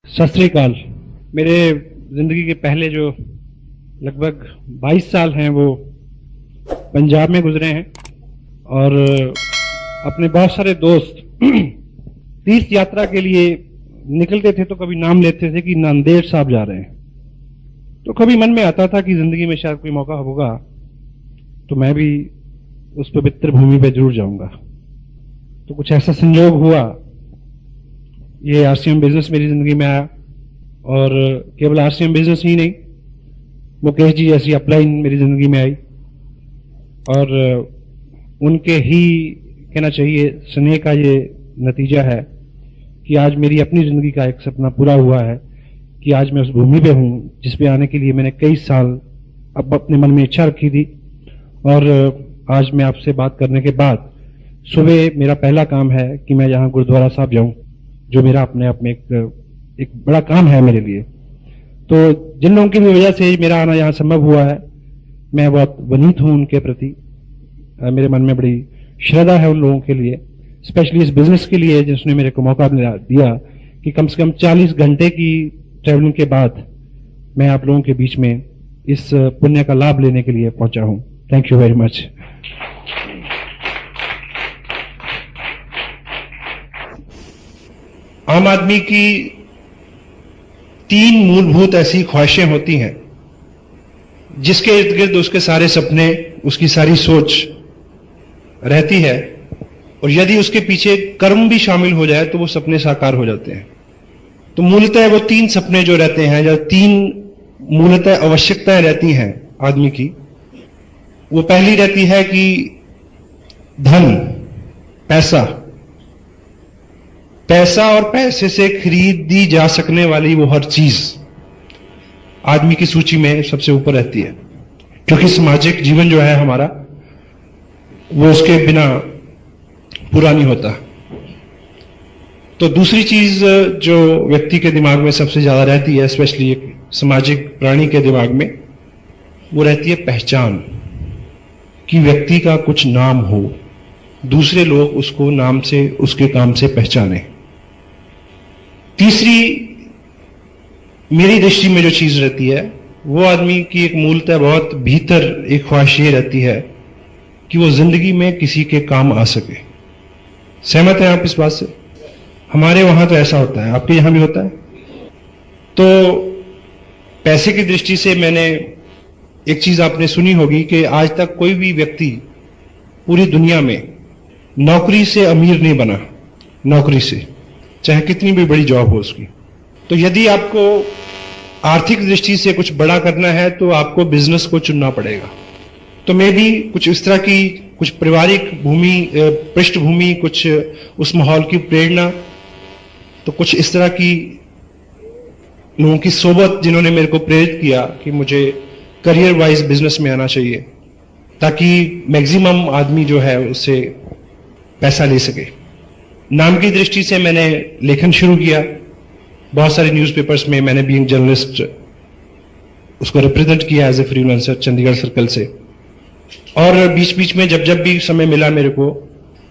सत श्री अकाल। मेरे जिंदगी के पहले जो लगभग 22 साल हैं वो पंजाब में गुजरे हैं और अपने बहुत सारे दोस्त तीर्थ यात्रा के लिए निकलते थे तो कभी नाम लेते थे कि नांदेड़ साहब जा रहे हैं। तो कभी मन में आता था कि जिंदगी में शायद कोई मौका होगा तो मैं भी उस पवित्र भूमि पे जरूर जाऊंगा। तो कुछ ऐसा संयोग हुआ, ये आरसीएम बिजनेस मेरी जिंदगी में आया और केवल आरसीएम बिजनेस ही नहीं, मुकेश जी ऐसी अपलाइन मेरी जिंदगी में आई और उनके ही कहना चाहिए स्नेह का ये नतीजा है कि आज मेरी अपनी जिंदगी का एक सपना पूरा हुआ है कि आज मैं उस भूमि पे हूं जिस पे आने के लिए मैंने कई साल अब अपने मन में इच्छा रखी थी। और आज मैं आपसे बात करने के बाद सुबह मेरा पहला काम है कि मैं यहाँ गुरुद्वारा साहब जाऊं, जो मेरा अपने आप में एक बड़ा काम है मेरे लिए। तो जिन लोगों की भी वजह से मेरा आना यहाँ संभव हुआ है, मैं बहुत वनीत हूं उनके प्रति। मेरे मन में बड़ी श्रद्धा है उन लोगों के लिए, स्पेशली इस बिजनेस के लिए जिसने मेरे को मौका दिया कि कम से कम 40 घंटे की ट्रैवलिंग के बाद मैं आप लोगों के बीच में इस पुण्य का लाभ लेने के लिए पहुंचा हूं। Thank you very much. आम आदमी की 3 मूलभूत ऐसी ख्वाहिशें होती हैं जिसके इर्द गिर्द उसके सारे सपने, उसकी सारी सोच रहती है और यदि उसके पीछे कर्म भी शामिल हो जाए तो वो सपने साकार हो जाते हैं। तो मूलतः वो 3 सपने जो रहते हैं, या 3 मूलतः आवश्यकताएं रहती हैं आदमी की, वो पहली रहती है कि धन, पैसा और पैसे से खरीदी जा सकने वाली वो हर चीज आदमी की सूची में सबसे ऊपर रहती है, क्योंकि सामाजिक जीवन जो है हमारा वो उसके बिना पूरा नहीं होता। तो दूसरी चीज जो व्यक्ति के दिमाग में सबसे ज्यादा रहती है, स्पेशली एक सामाजिक प्राणी के दिमाग में, वो रहती है पहचान, कि व्यक्ति का कुछ नाम हो, दूसरे लोग उसको नाम से, उसके काम से पहचाने। तीसरी मेरी दृष्टि में जो चीज रहती है वो आदमी की एक मूलतः बहुत भीतर एक ख्वाहिश ये रहती है कि वो जिंदगी में किसी के काम आ सके। सहमत हैं आप इस बात से? हमारे वहां तो ऐसा होता है, आपके यहां भी होता है? तो पैसे की दृष्टि से मैंने एक चीज आपने सुनी होगी कि आज तक कोई भी व्यक्ति पूरी दुनिया में नौकरी से अमीर नहीं बना, नौकरी से, चाहे कितनी भी बड़ी जॉब हो उसकी। तो यदि आपको आर्थिक दृष्टि से कुछ बड़ा करना है तो आपको बिजनेस को चुनना पड़ेगा। तो मैं भी कुछ इस तरह की, कुछ पारिवारिक पृष्ठभूमि, कुछ उस माहौल की प्रेरणा, तो कुछ इस तरह की लोगों की सोबत जिन्होंने मेरे को प्रेरित किया कि मुझे करियर वाइज बिजनेस में आना चाहिए ताकि मैक्सिमम आदमी जो है उससे पैसा ले सके। नाम की दृष्टि से मैंने लेखन शुरू किया, बहुत सारे न्यूज़पेपर्स में मैंने बीइंग जर्नलिस्ट उसको रिप्रेजेंट किया as a freelancer Chandigarh circle से। और बीच बीच में जब भी समय मिला मेरे को,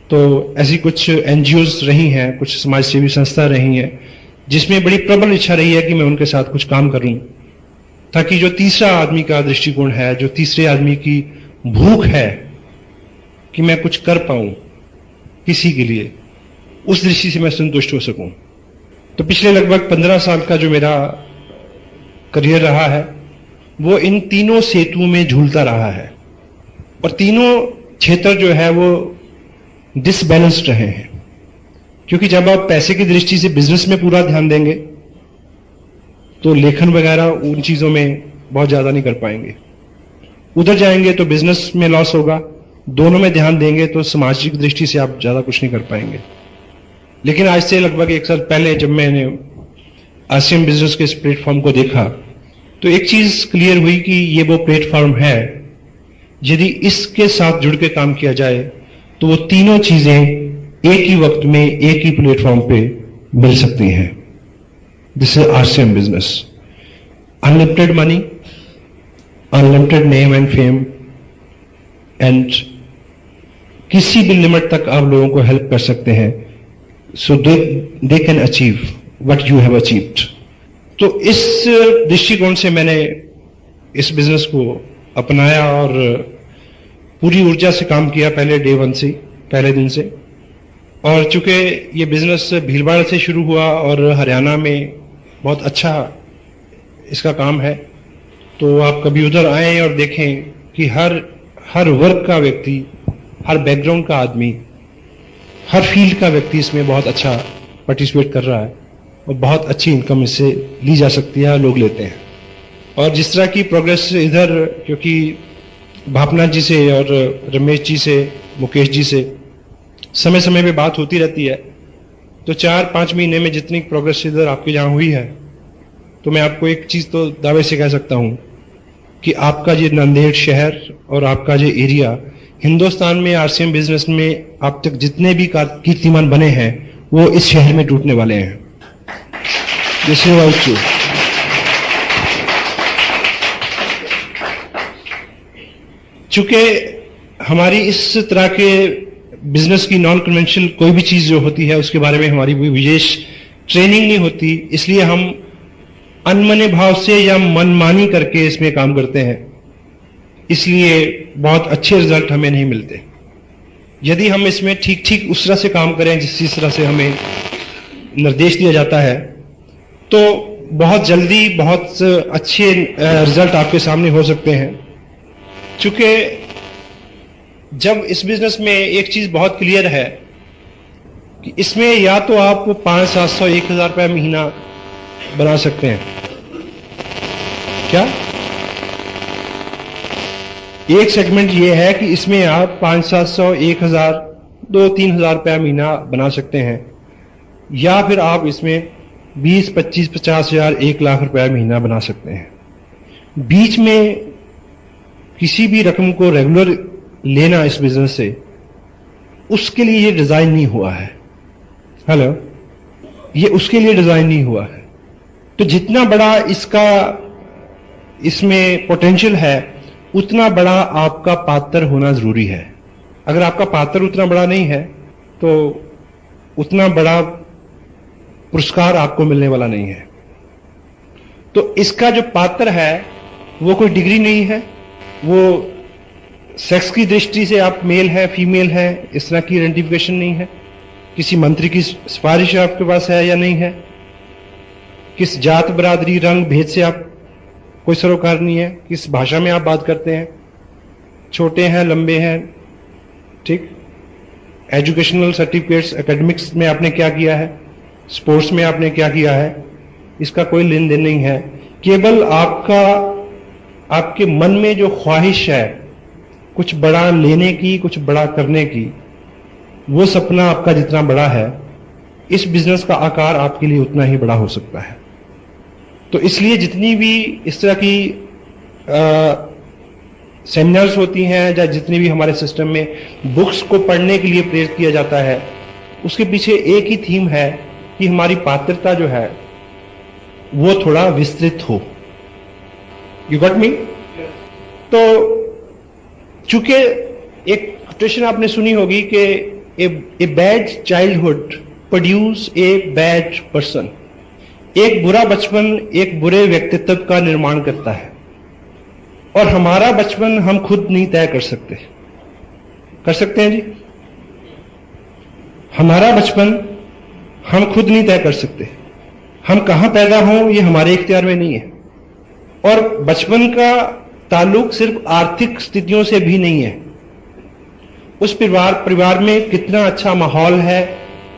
तो ऐसी कुछ एनजीओज रही हैं, कुछ समाज सेवी संस्था रही हैं जिसमें बड़ी प्रबल इच्छा रही है कि मैं उनके साथ कुछ काम करूं, ताकि जो तीसरा आदमी का दृष्टिकोण है, जो तीसरे आदमी की भूख है कि मैं कुछ कर पाऊं किसी के लिए, उस दृष्टि से मैं संतुष्ट हो सकूं। तो पिछले लगभग 15 साल का जो मेरा करियर रहा है वो इन तीनों सेतुओं में झूलता रहा है और तीनों क्षेत्र जो है वो डिसबैलेंस्ड रहे हैं, क्योंकि जब आप पैसे की दृष्टि से बिजनेस में पूरा ध्यान देंगे तो लेखन वगैरह उन चीजों में बहुत ज्यादा नहीं कर पाएंगे। उधर जाएंगे तो बिजनेस में लॉस होगा, दोनों में ध्यान देंगे तो सामाजिक दृष्टि से आप ज्यादा कुछ नहीं कर पाएंगे। लेकिन आज से लगभग 1 साल पहले जब मैंने आरसीएम बिजनेस के इस प्लेटफॉर्म को देखा तो एक चीज क्लियर हुई कि ये वो प्लेटफॉर्म है, यदि इसके साथ जुड़ के काम किया जाए तो वो तीनों चीजें एक ही वक्त में एक ही प्लेटफॉर्म पे मिल सकती हैं। This is RCM business, unlimited money, unlimited name and fame, and किसी भी लिमिट तक आप लोगों को हेल्प कर सकते हैं, so they can achieve what you have achieved. तो इस दृष्टिकोण से मैंने इस बिजनेस को अपनाया और पूरी ऊर्जा से काम किया पहले डे वन से, पहले दिन से। और चूंकि ये बिजनेस भीलवाड़ा से शुरू हुआ और हरियाणा में बहुत अच्छा इसका काम है, तो आप कभी उधर आएं और देखें कि हर वर्ग का व्यक्ति, हर बैकग्राउंड का आदमी, हर फील्ड का व्यक्ति इसमें बहुत अच्छा पार्टिसिपेट कर रहा है और बहुत अच्छी इनकम इससे ली जा सकती है, लोग लेते हैं। और जिस तरह की प्रोग्रेस इधर, क्योंकि भापना जी से और रमेश जी से, मुकेश जी से समय समय पे बात होती रहती है, तो 4-5 महीने में जितनी प्रोग्रेस इधर आपके यहाँ हुई है, तो मैं आपको एक चीज तो दावे से कह सकता हूं कि आपका ये नांदेड़ शहर और आपका ये एरिया हिंदुस्तान में आरसीएम बिजनेस में अब तक जितने भी कीर्तिमान बने हैं वो इस शहर में टूटने वाले हैं। चूंकि हमारी इस तरह के बिजनेस की नॉन कन्वेंशनल कोई भी चीज जो होती है उसके बारे में हमारी कोई विशेष ट्रेनिंग नहीं होती, इसलिए हम अनमने भाव से या मनमानी करके इसमें काम करते हैं, इसलिए बहुत अच्छे रिजल्ट हमें नहीं मिलते। यदि हम इसमें ठीक ठीक उस तरह से काम करें जिस तरह से हमें निर्देश दिया जाता है, तो बहुत जल्दी बहुत अच्छे रिजल्ट आपके सामने हो सकते हैं। चूंकि जब इस बिजनेस में एक चीज बहुत क्लियर है कि इसमें या तो आप 500, 700, 1000 रुपया महीना बना सकते हैं। क्या एक सेगमेंट ये है कि इसमें आप 500, 700, 1000, 2-3 रुपया महीना बना सकते हैं, या फिर आप इसमें 20, 25, 50 हजार, 1 लाख रुपया महीना बना सकते हैं। बीच में किसी भी रकम को रेगुलर लेना इस बिजनेस से, उसके लिए ये डिजाइन नहीं हुआ है। हेलो, ये उसके लिए डिजाइन नहीं हुआ है। तो जितना बड़ा इसमें पोटेंशियल है, उतना बड़ा आपका पात्र होना जरूरी है। अगर आपका पात्र उतना बड़ा नहीं है, तो उतना बड़ा पुरस्कार आपको मिलने वाला नहीं है। तो इसका जो पात्र है वो कोई डिग्री नहीं है, वो सेक्स की दृष्टि से आप मेल है, फीमेल है, इस तरह की आइडेंटिफिकेशन नहीं है। किसी मंत्री की सिफारिश आपके पास है या नहीं है, किस जात, बरादरी, रंग, भेद से आप कोई सरोकार नहीं है, किस भाषा में आप बात करते हैं, छोटे हैं, लंबे हैं, ठीक। एजुकेशनल सर्टिफिकेट्स, एकेडमिक्स में आपने क्या किया है, स्पोर्ट्स में आपने क्या किया है, इसका कोई लेन देन नहीं है। केवल आपके मन में जो ख्वाहिश है कुछ बड़ा लेने की, कुछ बड़ा करने की, वो सपना आपका जितना बड़ा है, इस बिजनेस का आकार आपके लिए उतना ही बड़ा हो सकता है। तो इसलिए जितनी भी इस तरह की सेमिनार्स होती हैं, या जितनी भी हमारे सिस्टम में बुक्स को पढ़ने के लिए प्रेरित किया जाता है, उसके पीछे एक ही थीम है कि हमारी पात्रता जो है वो थोड़ा विस्तृत हो। You got me? तो चूंकि एक कोटेशन आपने सुनी होगी कि a bad childhood produce a bad person. एक बुरा बचपन एक बुरे व्यक्तित्व का निर्माण करता है, और हमारा बचपन हम खुद नहीं तय कर सकते। कर सकते हैं जी? हमारा बचपन हम खुद नहीं तय कर सकते। हम कहां पैदा हों ये हमारे इख्तियार में नहीं है। और बचपन का ताल्लुक सिर्फ आर्थिक स्थितियों से भी नहीं है। उस परिवार में कितना अच्छा माहौल है,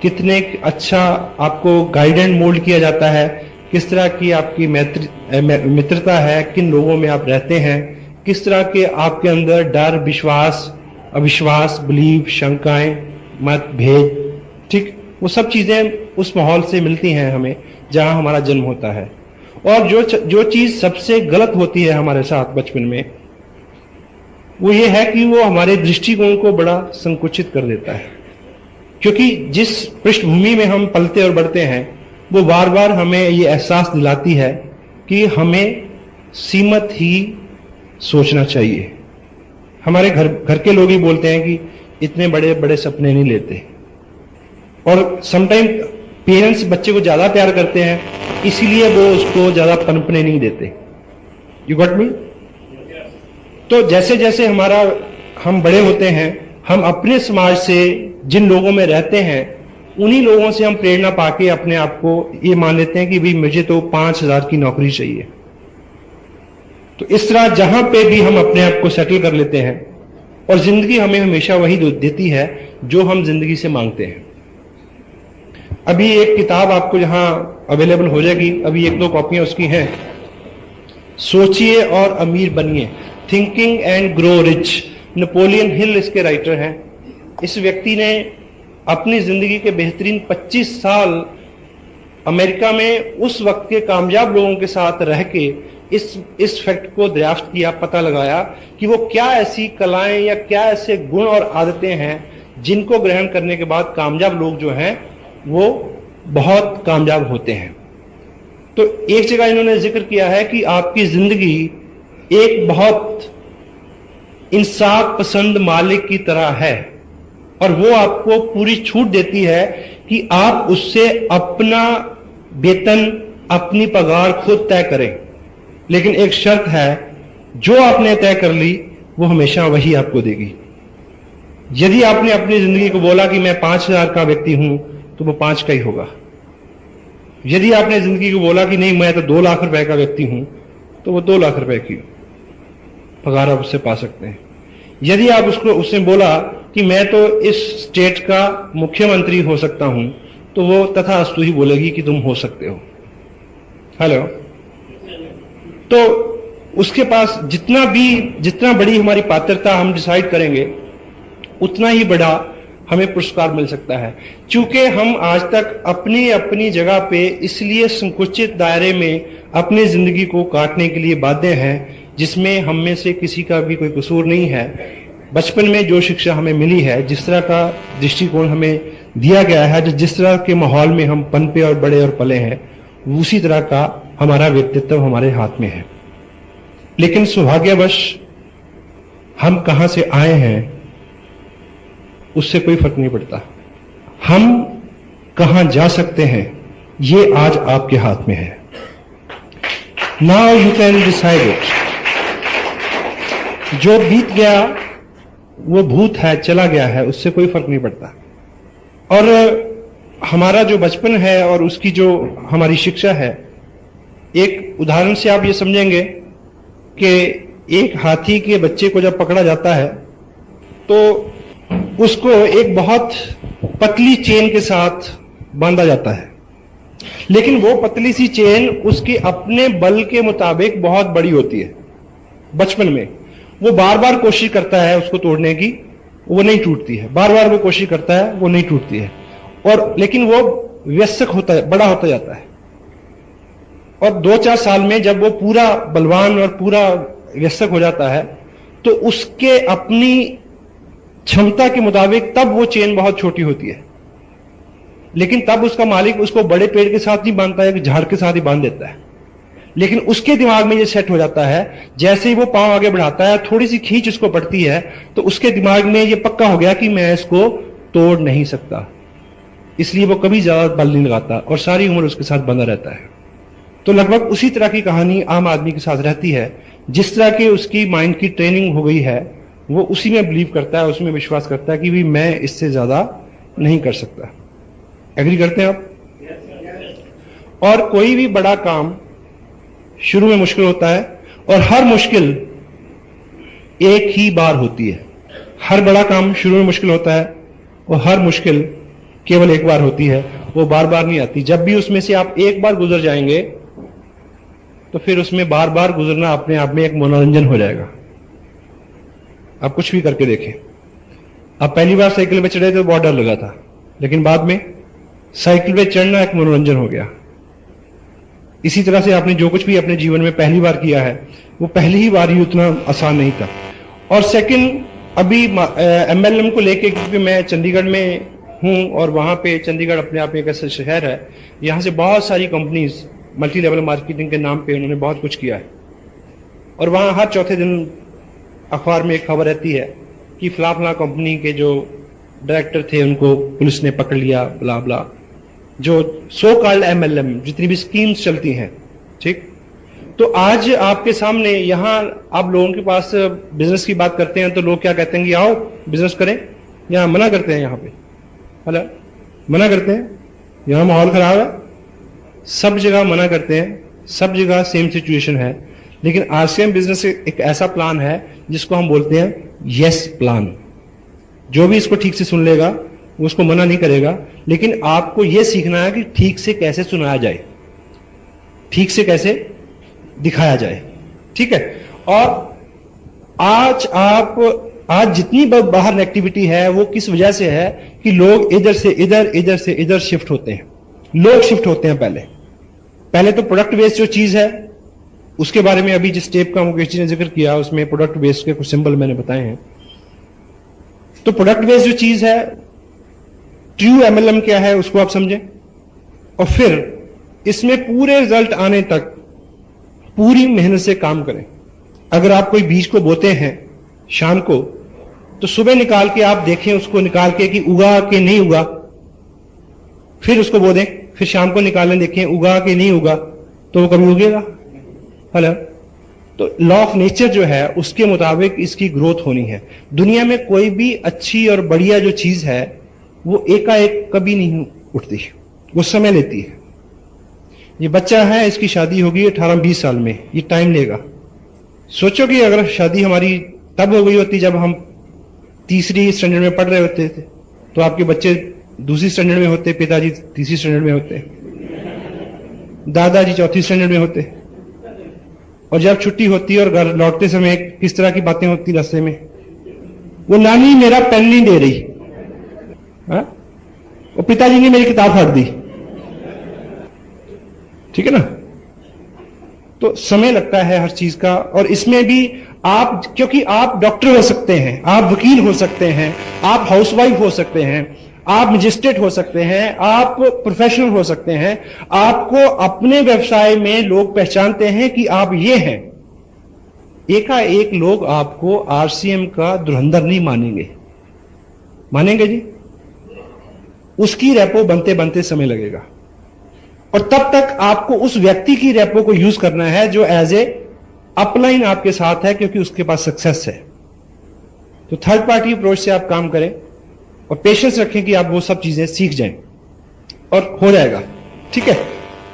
कितने अच्छा आपको गाइड एंड मोल्ड किया जाता है, किस तरह की आपकी मित्रता है, किन लोगों में आप रहते हैं, किस तरह के आपके अंदर डर, विश्वास, अविश्वास, बिलीव, शंकाएं, मतभेद, ठीक, वो सब चीजें उस माहौल से मिलती हैं हमें जहां हमारा जन्म होता है। और जो चीज सबसे गलत होती है हमारे साथ बचपन में, वो ये है कि वो हमारे दृष्टिकोण को बड़ा संकुचित कर देता है। क्योंकि जिस पृष्ठभूमि में हम पलते और बढ़ते हैं, वो बार बार हमें ये एहसास दिलाती है कि हमें सीमित ही सोचना चाहिए। हमारे घर के लोग ही बोलते हैं कि इतने बड़े बड़े सपने नहीं लेते। और समटाइम पेरेंट्स बच्चे को ज्यादा प्यार करते हैं, इसीलिए वो उसको ज्यादा पनपने नहीं देते। You got me? तो जैसे जैसे हम बड़े होते हैं, हम अपने समाज से जिन लोगों में रहते हैं उन्हीं लोगों से हम प्रेरणा पाके अपने आप को ये मान लेते हैं कि भाई मुझे तो 5,000 की नौकरी चाहिए। तो इस तरह जहां पे भी हम अपने आप को सेटल कर लेते हैं, और जिंदगी हमें हमेशा वही देती है जो हम जिंदगी से मांगते हैं। अभी एक किताब आपको जहां अवेलेबल हो जाएगी, अभी 1-2 कॉपियां उसकी हैं, सोचिए और अमीर बनिए, thinking and grow rich. Napoleon Hill इसके राइटर हैं। इस व्यक्ति ने अपनी जिंदगी के बेहतरीन 25 साल अमेरिका में उस वक्त के कामयाब लोगों के साथ रह के इस फैक्ट को दरियाफ्त किया, पता लगाया कि वो क्या ऐसी कलाएं या क्या ऐसे गुण और आदतें हैं जिनको ग्रहण करने के बाद कामयाब लोग जो हैं वो बहुत कामयाब होते हैं। तो एक जगह इन्होंने जिक्र किया है कि आपकी जिंदगी एक बहुत इंसाफ पसंद मालिक की तरह है, और वो आपको पूरी छूट देती है कि आप उससे अपना वेतन, अपनी पगार खुद तय करें। लेकिन एक शर्त है, जो आपने तय कर ली वो हमेशा वही आपको देगी। यदि आपने अपनी जिंदगी को बोला कि मैं 5,000 का व्यक्ति हूं, तो वो 5 का ही होगा। यदि आपने जिंदगी को बोला कि नहीं मैं तो 2 लाख रुपए का व्यक्ति हूं, तो वो 2 लाख रुपए की पगार आप उससे पा सकते हैं। यदि आप उसने बोला कि मैं तो इस स्टेट का मुख्यमंत्री हो सकता हूं, तो वो तथास्तु ही बोलेगी कि तुम हो सकते हो। हेलो? तो उसके पास जितना बड़ी हमारी पात्रता हम डिसाइड करेंगे, उतना ही बड़ा हमें पुरस्कार मिल सकता है। चूंकि हम आज तक अपनी अपनी जगह पे इसलिए संकुचित दायरे में अपनी जिंदगी को काटने के लिए बाध्य हैं, जिसमें हम में से किसी का भी कोई कसूर नहीं है। बचपन में जो शिक्षा हमें मिली है, जिस तरह का दृष्टिकोण हमें दिया गया है, जिस तरह के माहौल में हम पनपे और बड़े और पले हैं, उसी तरह का हमारा व्यक्तित्व हमारे हाथ में है। लेकिन सौभाग्यवश हम कहां से आए हैं उससे कोई फर्क नहीं पड़ता। हम कहां जा सकते हैं ये आज आपके हाथ में है। Now you can decide it. जो बीत गया वो भूत है, चला गया है, उससे कोई फर्क नहीं पड़ता। और हमारा जो बचपन है और उसकी जो हमारी शिक्षा है, एक उदाहरण से आप ये समझेंगे कि एक हाथी के बच्चे को जब पकड़ा जाता है तो उसको एक बहुत पतली चेन के साथ बांधा जाता है, लेकिन वो पतली सी चेन उसके अपने बल के मुताबिक बहुत बड़ी होती है। बचपन में वो बार बार कोशिश करता है उसको तोड़ने की, वो नहीं टूटती है। बार बार वो कोशिश करता है, वो नहीं टूटती है। और लेकिन वो व्यस्क होता है, बड़ा होता जाता है, और 2-4 साल में जब वो पूरा बलवान और पूरा व्यस्क हो जाता है, तो उसके अपनी क्षमता के मुताबिक तब वो चेन बहुत छोटी होती है। लेकिन तब उसका मालिक उसको बड़े पेड़ के साथ नहीं बांधता है, कि झाड़ के साथ ही बांध देता है। लेकिन उसके दिमाग में ये सेट हो जाता है, जैसे ही वो पांव आगे बढ़ाता है, थोड़ी सी खींच उसको पड़ती है, तो उसके दिमाग में ये पक्का हो गया कि मैं इसको तोड़ नहीं सकता। इसलिए वो कभी ज्यादा बल नहीं लगाता और सारी उम्र उसके साथ बंधा रहता है। तो लगभग उसी तरह की कहानी आम आदमी के साथ रहती है। जिस तरह की उसकी माइंड की ट्रेनिंग हो गई है, वो उसी में बिलीव करता है, उसमें विश्वास करता है कि भी मैं इससे ज्यादा नहीं कर सकता। एग्री करते हैं आप? और कोई भी बड़ा काम शुरू में मुश्किल होता है, और हर मुश्किल एक ही बार होती है। हर बड़ा काम शुरू में मुश्किल होता है, और हर मुश्किल केवल एक बार होती है, वो बार बार नहीं आती। जब भी उसमें से आप एक बार गुजर जाएंगे, तो फिर उसमें बार बार गुजरना अपने आप में एक मनोरंजन हो जाएगा। आप कुछ भी करके देखें। आप पहली बार साइकिल पे चढ़े तो बहुत डर लगा था, लेकिन बाद में साइकिल पे चढ़ना एक मनोरंजन हो गया। इसी तरह से आपने जो कुछ भी अपने जीवन में पहली बार किया है, वो पहली ही बार ही उतना आसान नहीं था। और सेकंड, अभी एमएलएम को लेके, क्योंकि मैं चंडीगढ़ में हूं, और वहां पे चंडीगढ़ अपने आप में एक ऐसा शहर है, यहां से बहुत सारी कंपनीज मल्टी लेवल मार्केटिंग के नाम पे उन्होंने बहुत कुछ किया है। और वहां हर चौथे दिन अखबार में एक खबर रहती है कि फला फला कंपनी के जो डायरेक्टर थे उनको पुलिस ने पकड़ लिया, ब्ला ब्ला। जो सो कॉल्ड MLM, जितनी भी स्कीम्स चलती हैं, ठीक। तो आज आपके सामने यहां आप लोगों के पास बिजनेस की बात करते हैं तो लोग क्या कहते हैं कि आओ बिजनेस करें, यहां मना करते हैं, यहां पे हेलो मना करते हैं, यहां माहौल खराब है, सब जगह मना करते हैं, सब जगह सेम सिचुएशन है। लेकिन RCM बिजनेस एक ऐसा प्लान है जिसको हम बोलते हैं यस प्लान। जो भी इसको ठीक से सुन लेगा वो उसको मना नहीं करेगा, लेकिन आपको यह सीखना है कि ठीक से कैसे सुनाया जाए, ठीक से कैसे दिखाया जाए, ठीक है। और आज जितनी बाहर एक्टिविटी है वो किस वजह से है कि लोग इधर से इधर, इधर से इधर शिफ्ट होते हैं, लोग शिफ्ट होते हैं। पहले तो प्रोडक्ट बेस्ड जो चीज है उसके बारे में अभी जिस टेप का मुकेश जी ने जिक्र किया उसमें प्रोडक्ट बेस्ड के कुछ सिंबल मैंने बताए हैं। तो प्रोडक्ट बेस्ड जो चीज है, ट्रू MLM क्या है उसको आप समझें, और फिर इसमें पूरे रिजल्ट आने तक पूरी मेहनत से काम करें। अगर आप कोई बीज को बोते हैं शाम को, तो सुबह निकाल के आप देखें उसको, निकाल के कि उगा के नहीं उगा, फिर उसको बो दें, फिर शाम को निकालें, देखें उगा के नहीं उगा, तो वो कभी उगेगा। हेलो, तो लॉ ऑफ नेचर जो है उसके मुताबिक इसकी ग्रोथ होनी है। दुनिया में कोई भी अच्छी और बढ़िया जो चीज है वो एकाएक कभी नहीं उठती, वो समय लेती है। ये बच्चा है, इसकी शादी होगी 18-20 साल में, ये टाइम लेगा। सोचो कि अगर शादी हमारी तब हो गई होती जब हम तीसरी स्टैंडर्ड में पढ़ रहे होते थे, तो आपके बच्चे दूसरी स्टैंडर्ड में होते, पिताजी तीसरी स्टैंडर्ड में होते, दादाजी चौथी स्टैंडर्ड में होते। और जब छुट्टी होती और घर लौटते समय किस तरह की बातें होती रास्ते में, वो नानी मेरा पेन नहीं दे रही, और पिताजी ने मेरी किताब फाड़ दी, ठीक है ना। तो समय लगता है हर चीज का। और इसमें भी आप, क्योंकि आप डॉक्टर हो सकते हैं, आप वकील हो सकते हैं, आप हाउसवाइफ हो सकते हैं, आप मजिस्ट्रेट हो सकते हैं, आप प्रोफेशनल हो सकते हैं, आपको अपने व्यवसाय में लोग पहचानते हैं कि आप ये हैं। एकाएक लोग आपको RCM का धुरंधर नहीं मानेंगे, मानेंगे जी? उसकी रेपो बनते बनते समय लगेगा, और तब तक आपको उस व्यक्ति की रेपो को यूज करना है जो एज ए अपलाइन आपके साथ है, क्योंकि उसके पास सक्सेस है। तो थर्ड पार्टी अप्रोच से आप काम करें और पेशेंस रखें कि आप वो सब चीजें सीख जाएं, और हो जाएगा, ठीक है।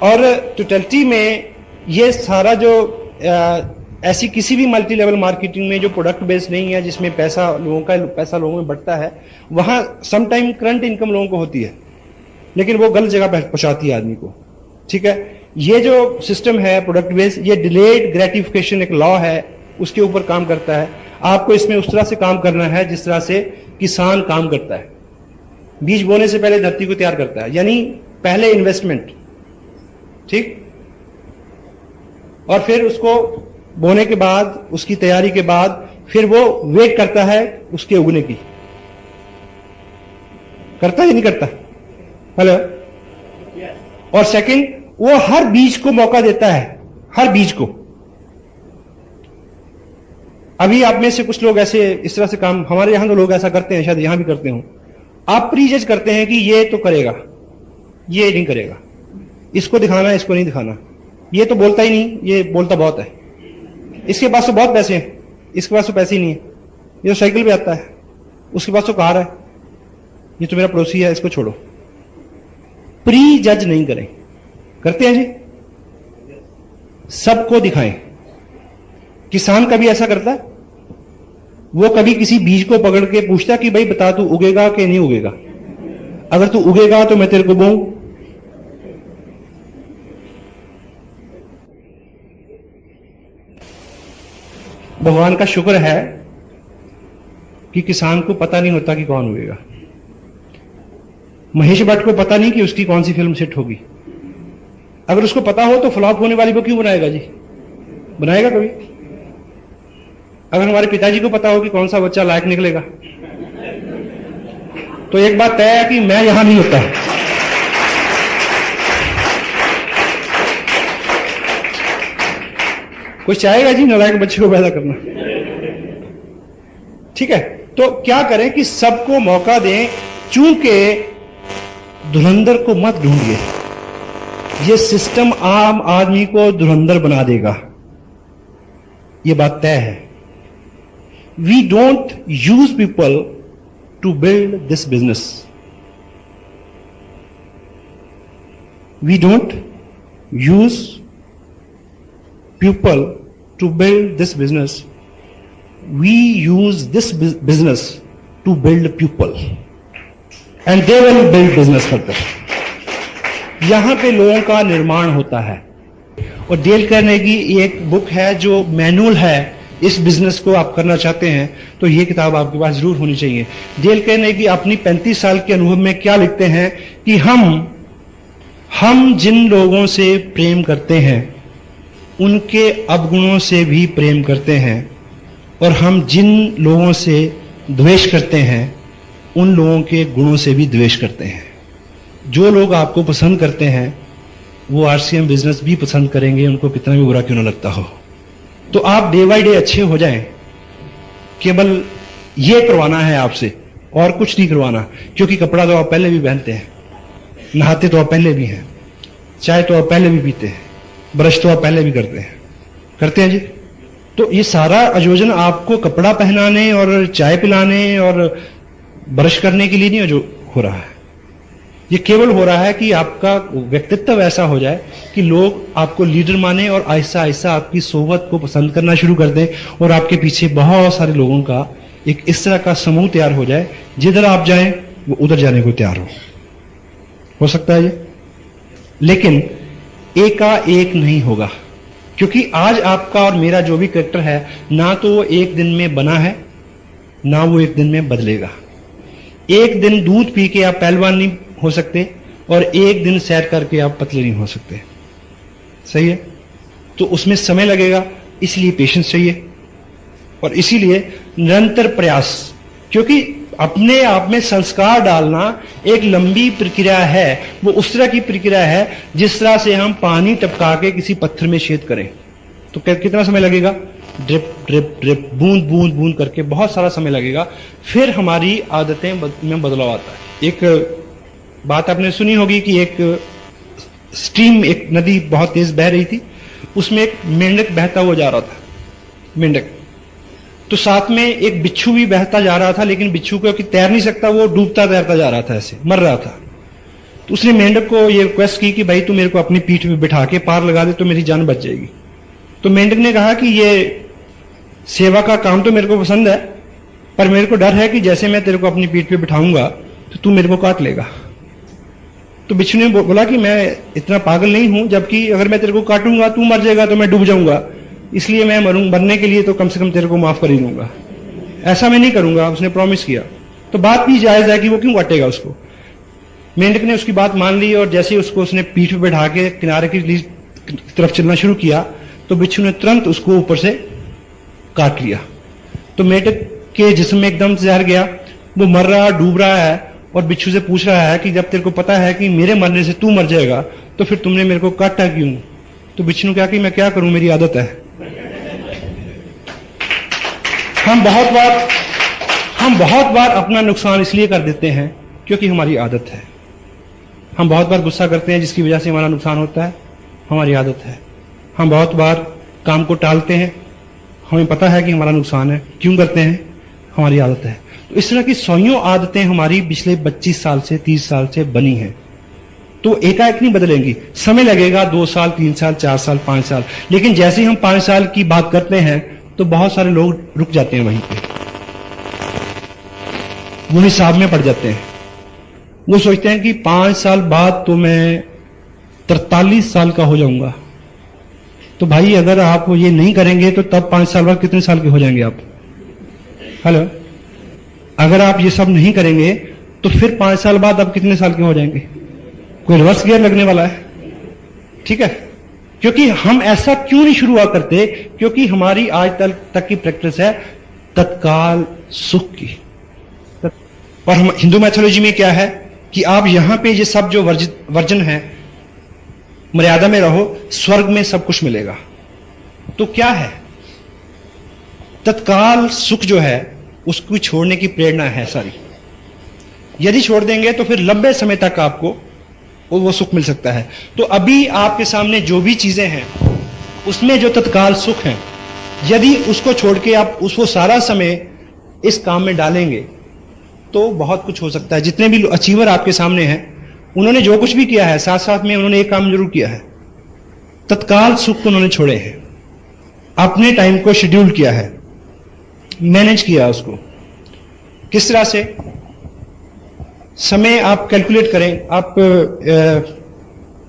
और टोटलिटी में ये सारा जो ऐसी किसी भी मल्टी लेवल मार्केटिंग में जो प्रोडक्ट बेस्ड नहीं है, जिसमें पैसा लोगों में बढ़ता है, वहां सम टाइम करंट इनकम लोगों को होती है, लेकिन वो गलत जगह पहुंचाती है आदमी को, ठीक है। ये जो सिस्टम है प्रोडक्ट बेस्ड, ये डिलेड ग्रेटिफिकेशन एक लॉ है, उसके ऊपर काम करता है। आपको इसमें उस तरह से काम करना है जिस तरह से किसान काम करता है। बीज बोने से पहले धरती को तैयार करता है, यानी पहले इन्वेस्टमेंट, ठीक, और फिर उसको बोने के बाद, उसकी तैयारी के बाद, फिर वो वेट करता है उसके उगने की। करता ही नहीं करता? हेलो। और सेकंड, वो हर बीज को मौका देता है, हर बीज को। अभी आप में से कुछ लोग ऐसे इस तरह से काम, हमारे यहां तो लोग ऐसा करते हैं, शायद यहां भी करते हो, आप प्रीजज करते हैं कि ये तो करेगा, ये नहीं करेगा, इसको दिखाना, इसको नहीं दिखाना, ये तो बोलता ही नहीं, ये बोलता बहुत है, इसके पास तो बहुत पैसे हैं, इसके पास तो पैसे ही नहीं है, ये तो साइकिल पे आता है, उसके पास तो कार है, ये तो मेरा पड़ोसी है, इसको छोड़ो। प्री जज नहीं करें। करते हैं जी? सबको दिखाएं। किसान कभी ऐसा करता है? वो कभी किसी बीज को पकड़ के पूछता कि भाई बता तू उगेगा कि नहीं उगेगा, अगर तू उगेगा तो मैं तेरे को बोऊं। भगवान का शुक्र है कि किसान को पता नहीं होता कि कौन उगेगा। महेश भट्ट को पता नहीं कि उसकी कौन सी फिल्म हिट होगी। अगर उसको पता हो तो फ्लॉप होने वाली को क्यों बनाएगा जी? बनाएगा कभी? अगर हमारे पिताजी को पता हो कि कौन सा बच्चा लायक निकलेगा, तो एक बात तय है कि मैं यहां नहीं होता। कोई चाहेगा जी नालायक बच्चे को पैदा करना? ठीक है, तो क्या करें कि सबको मौका दें। चूंकि धुरंधर को मत ढूंढिए, ये सिस्टम आम आदमी को धुरंधर बना देगा, ये बात तय है। We don't use people to build this business, we don't use people to build this business, we use this business to build people and they will build business further. यहां पे लोगों का निर्माण होता है। और डेल कार्नेगी एक book है जो मैनुअल है, इस बिजनेस को आप करना चाहते हैं तो ये किताब आपके पास जरूर होनी चाहिए। डेल कार्नेगी अपनी 35 साल के अनुभव में क्या लिखते हैं कि हम जिन लोगों से प्रेम करते हैं उनके अवगुणों से भी प्रेम करते हैं, और हम जिन लोगों से द्वेष करते हैं उन लोगों के गुणों से भी द्वेष करते हैं। जो लोग आपको पसंद करते हैं वो आरसीएम बिजनेस भी पसंद करेंगे, उनको कितना भी बुरा क्यों ना लगता हो। तो आप डे बाय डे अच्छे हो जाएं, केवल ये करवाना है आपसे और कुछ नहीं करवाना, क्योंकि कपड़ा तो आप पहले भी पहनते हैं, नहाते तो आप पहले भी हैं, चाय तो आप पहले भी पीते हैं, ब्रश तो आप पहले भी करते हैं जी। तो ये सारा आयोजन आपको कपड़ा पहनाने और चाय पिलाने और ब्रश करने के लिए नहीं जो हो रहा है, ये केवल हो रहा है कि आपका व्यक्तित्व ऐसा हो जाए कि लोग आपको लीडर माने और आहिस्ता आहिस्ता आपकी सोहबत को पसंद करना शुरू कर दें, और आपके पीछे बहुत सारे लोगों का एक इस तरह का समूह तैयार हो जाए, जिधर आप जाएं वो उधर जाने को तैयार हो सकता है ये। लेकिन एकाएक नहीं होगा, क्योंकि आज आपका और मेरा जो भी कैरेक्टर है ना तो वो एक दिन में बना है, ना वो एक दिन में बदलेगा। एक दिन दूध पी के आप पहलवान नहीं हो सकते, और एक दिन सैर करके आप पतले नहीं हो सकते, सही है। तो उसमें समय लगेगा, इसलिए पेशेंस चाहिए और इसीलिए निरंतर प्रयास, क्योंकि अपने आप में संस्कार डालना एक लंबी प्रक्रिया है। वो उस तरह की प्रक्रिया है जिस तरह से हम पानी टपका के किसी पत्थर में छेद करें तो कितना समय लगेगा, ड्रिप ड्रिप ड्रिप, बूंद बूंद बूंद करके बहुत सारा समय लगेगा, फिर हमारी आदतें में बदलाव आता है। एक बात आपने सुनी होगी कि एक स्ट्रीम, एक नदी बहुत तेज बह रही थी, उसमें एक मेंढक बहता हुआ जा रहा था, मेंढक। तो साथ में एक बिच्छू भी बहता जा रहा था, लेकिन बिच्छू क्योंकि तैर नहीं सकता, वो डूबता तैरता जा रहा था, ऐसे मर रहा था। तो उसने मेंढक को ये रिक्वेस्ट की कि भाई तू मेरे को अपनी पीठ पे बिठा के पार लगा दे तो मेरी जान बच जाएगी। तो मेंढक ने कहा कि ये सेवा का काम तो मेरे को पसंद है, पर मेरे को डर है कि जैसे मैं तेरे को अपनी पीठ पे बिठाऊंगा तो तू मेरे को काट लेगा। तो बिच्छू ने बोला कि मैं इतना पागल नहीं हूं, जबकि अगर मैं तेरे को काटूंगा तू मर जाएगा तो मैं डूब जाऊंगा, इसलिए मैं मरने के लिए तो कम से कम तेरे को माफ कर ही दूंगा, ऐसा मैं नहीं करूंगा। उसने प्रॉमिस किया। तो बात भी जायज है कि वो क्यों काटेगा उसको। मेंढक ने उसकी बात मान ली और जैसे उसको उसने पीठ पे बैठा के किनारे की तरफ चलना शुरू किया तो बिच्छू ने तुरंत उसको ऊपर से काट लिया। तो मेंढक के जिस्म में एकदम जहर गया, वो मर रहा, डूब रहा है, और बिच्छू से पूछ रहा है कि जब तेरे को पता है कि मेरे मरने से तू मर जाएगा तो फिर तुमने मेरे को काटा क्यों। तो बिच्छू ने कहा कि मैं क्या करूं, मेरी आदत है। हम बहुत बार अपना नुकसान इसलिए कर देते हैं क्योंकि हमारी आदत है। हम बहुत बार गुस्सा करते हैं जिसकी वजह से हमारा नुकसान होता है, हमारी आदत है। हम बहुत बार काम को टालते हैं, हमें पता है कि हमारा नुकसान है, क्यों करते हैं, हमारी आदत है। तो इस तरह की सौयों आदतें हमारी पिछले 25 साल से 30 साल से बनी हैं, तो एकाएक नहीं बदलेंगी, समय लगेगा, 2 साल 3 साल 4 साल 5 साल। लेकिन जैसे ही हम 5 साल की बात करते हैं तो बहुत सारे लोग रुक जाते हैं वहीं पे, वो हिसाब में पड़ जाते हैं। वो सोचते हैं कि 5 साल बाद तो मैं 43 साल का हो जाऊंगा। तो भाई अगर आप ये नहीं करेंगे तो तब 5 साल बाद कितने साल के हो जाएंगे आप? हेलो, अगर आप ये सब नहीं करेंगे तो फिर 5 साल बाद आप कितने साल के हो जाएंगे? कोई रिवर्स गियर लगने वाला है, ठीक है। क्योंकि हम ऐसा क्यों नहीं शुरू करते? क्योंकि हमारी आज तक की प्रैक्टिस है तत्काल सुख की। और हम हिंदू मैथोलॉजी में क्या है कि आप यहां पे ये सब जो वर्जन है, मर्यादा में रहो, स्वर्ग में सब कुछ मिलेगा। तो क्या है तत्काल सुख जो है उसको छोड़ने की प्रेरणा है सारी। यदि छोड़ देंगे तो फिर लंबे समय तक आपको वो सुख मिल सकता है। तो अभी आपके सामने जो भी चीजें हैं उसमें जो तत्काल सुख है, यदि उसको छोड़ के आप उसको सारा समय इस काम में डालेंगे तो बहुत कुछ हो सकता है। जितने भी अचीवर आपके सामने हैं, उन्होंने जो कुछ भी किया है, साथ साथ में उन्होंने एक काम जरूर किया है, तत्काल सुख को उन्होंने छोड़े हैं, अपने टाइम को शेड्यूल किया है, मैनेज किया उसको। किस तरह से? समय आप कैलकुलेट करें। आप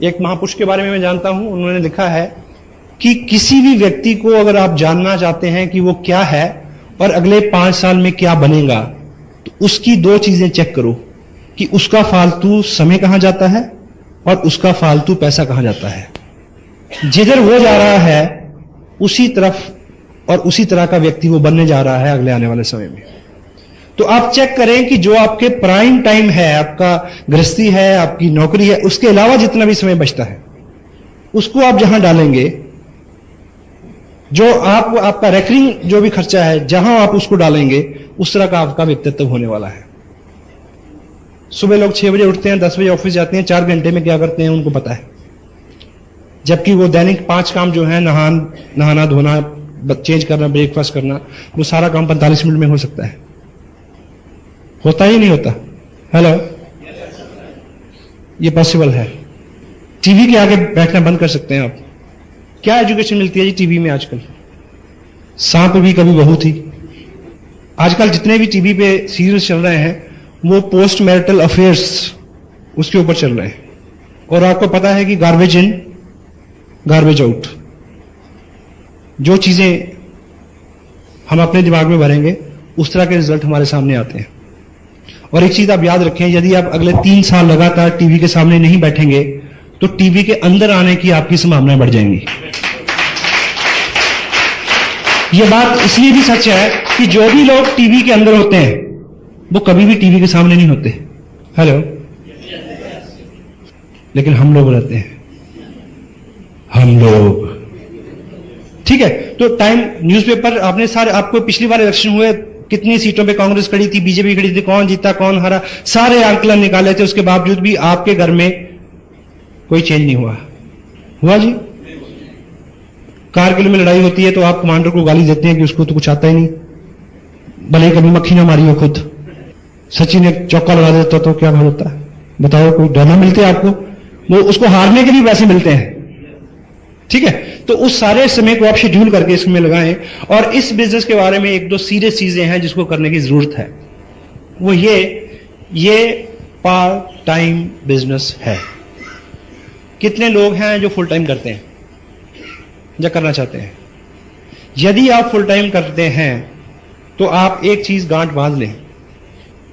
एक महापुरुष के बारे में मैं जानता हूं, उन्होंने लिखा है कि किसी भी व्यक्ति को अगर आप जानना चाहते हैं कि वो क्या है और अगले 5 साल में क्या बनेगा, तो उसकी 2 चीजें चेक करो कि उसका फालतू समय कहां जाता है और उसका फालतू पैसा कहां जाता है। जिधर वो जा रहा है उसी तरफ और उसी तरह का व्यक्ति वो बनने जा रहा है अगले आने वाले समय में। तो आप चेक करें कि जो आपके प्राइम टाइम है, आपका गृहस्थी है, आपकी नौकरी है, उसके अलावा जितना भी समय बचता है उसको आप जहां डालेंगे, जो आपका रेकरिंग जो भी खर्चा है, जहां आप उसको डालेंगे उस तरह का आपका व्यक्तित्व होने वाला है। सुबह लोग 6 बजे उठते हैं, 10 बजे ऑफिस जाते हैं, 4 घंटे में क्या करते हैं उनको पता है। जबकि वो दैनिक 5 काम जो है, नहाना धोना, चेंज करना, ब्रेकफास्ट करना, वो सारा काम 45 मिनट में हो सकता है। होता ही नहीं होता? हेलो, ये पॉसिबल है। टीवी के आगे बैठना बंद कर सकते हैं आप। क्या एजुकेशन मिलती है जी टीवी में आजकल? सांप भी कभी बहू थी। आजकल जितने भी टीवी पे सीरियल्स चल रहे हैं वो पोस्ट मैरिटल अफेयर्स उसके ऊपर चल रहे हैं। और आपको पता है कि गार्बेज इन गार्बेज आउट, जो चीजें हम अपने दिमाग में भरेंगे उस तरह के रिजल्ट हमारे सामने आते हैं। और एक चीज आप याद रखें, यदि आप अगले 3 साल लगातार टीवी के सामने नहीं बैठेंगे तो टीवी के अंदर आने की आपकी संभावनाएं बढ़ जाएंगी। यह बात इसलिए भी सच है कि जो भी लोग टीवी के अंदर होते हैं वो कभी भी टीवी के सामने नहीं होते। हेलो, लेकिन हम लोग रहते हैं, हम लोग, ठीक है। तो टाइम न्यूज़पेपर आपने सारे, आपको पिछली बार इलेक्शन हुए, कितनी सीटों पे कांग्रेस खड़ी थी, बीजेपी खड़ी थी, कौन जीता कौन हारा, सारे आंकलन निकाले थे, उसके बावजूद भी आपके घर में कोई चेंज नहीं हुआ जी। कारगिल में लड़ाई होती है तो आप कमांडर को गाली देते हैं कि उसको तो कुछ आता ही नहीं, भले कभी मक्खी ना मारी हो खुद। सचिन एक चौका लगा देता तो क्या भाव होता है बताओ? कोई डर मिलते आपको? वो उसको हारने के भी पैसे मिलते हैं, ठीक है। तो उस सारे समय को आप शेड्यूल करके इसमें लगाएं। और इस बिजनेस के बारे में 1-2 सीरियस चीजें हैं जिसको करने की जरूरत है। वो ये पार्ट टाइम बिजनेस है। कितने लोग हैं जो फुल टाइम करते हैं या करना चाहते हैं? यदि आप फुल टाइम करते हैं तो आप एक चीज गांठ बांध लें,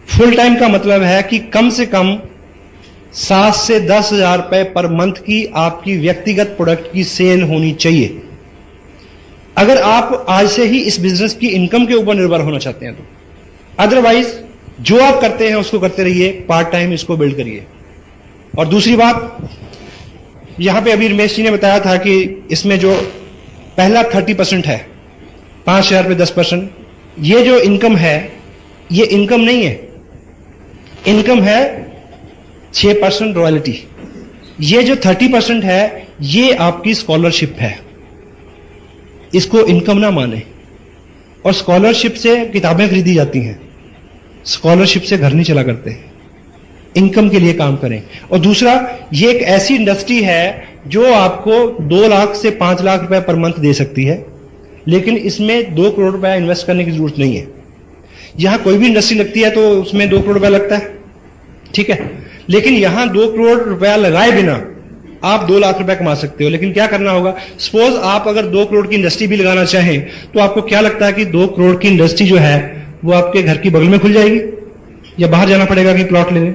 फुल टाइम का मतलब है कि कम से कम 7 से 10 हजार रुपए पर मंथ की आपकी व्यक्तिगत प्रोडक्ट की सेल होनी चाहिए। अगर आप आज से ही इस बिजनेस की इनकम के ऊपर निर्भर होना चाहते हैं तो, अदरवाइज जो आप करते हैं उसको करते रहिए, पार्ट टाइम इसको बिल्ड करिए। और दूसरी बात, यहां पे अभी रमेश जी ने बताया था कि इसमें जो पहला 30% है, 5,000 रुपए 10%, ये जो इनकम है ये इनकम नहीं है, इनकम है 6% रॉयल्टी। ये जो 30% है ये आपकी स्कॉलरशिप है, इसको इनकम ना माने। और स्कॉलरशिप से किताबें खरीदी जाती हैं, स्कॉलरशिप से घर नहीं चला करते। इनकम के लिए काम करें। और दूसरा, ये एक ऐसी इंडस्ट्री है जो आपको 2 लाख से 5 लाख रुपए पर मंथ दे सकती है, लेकिन इसमें 2 करोड़ रुपया इन्वेस्ट करने की जरूरत नहीं है। यहां कोई भी इंडस्ट्री लगती है तो उसमें 2 करोड़ रुपया लगता है, ठीक है, लेकिन यहां 2 करोड़ रुपया लगाए बिना आप 2 लाख रुपया कमा सकते हो। लेकिन क्या करना होगा? सपोज आप अगर 2 करोड़ की इंडस्ट्री भी लगाना चाहें तो आपको क्या लगता है कि 2 करोड़ की इंडस्ट्री जो है वो आपके घर की बगल में खुल जाएगी या बाहर जाना पड़ेगा कि प्लॉट लेने?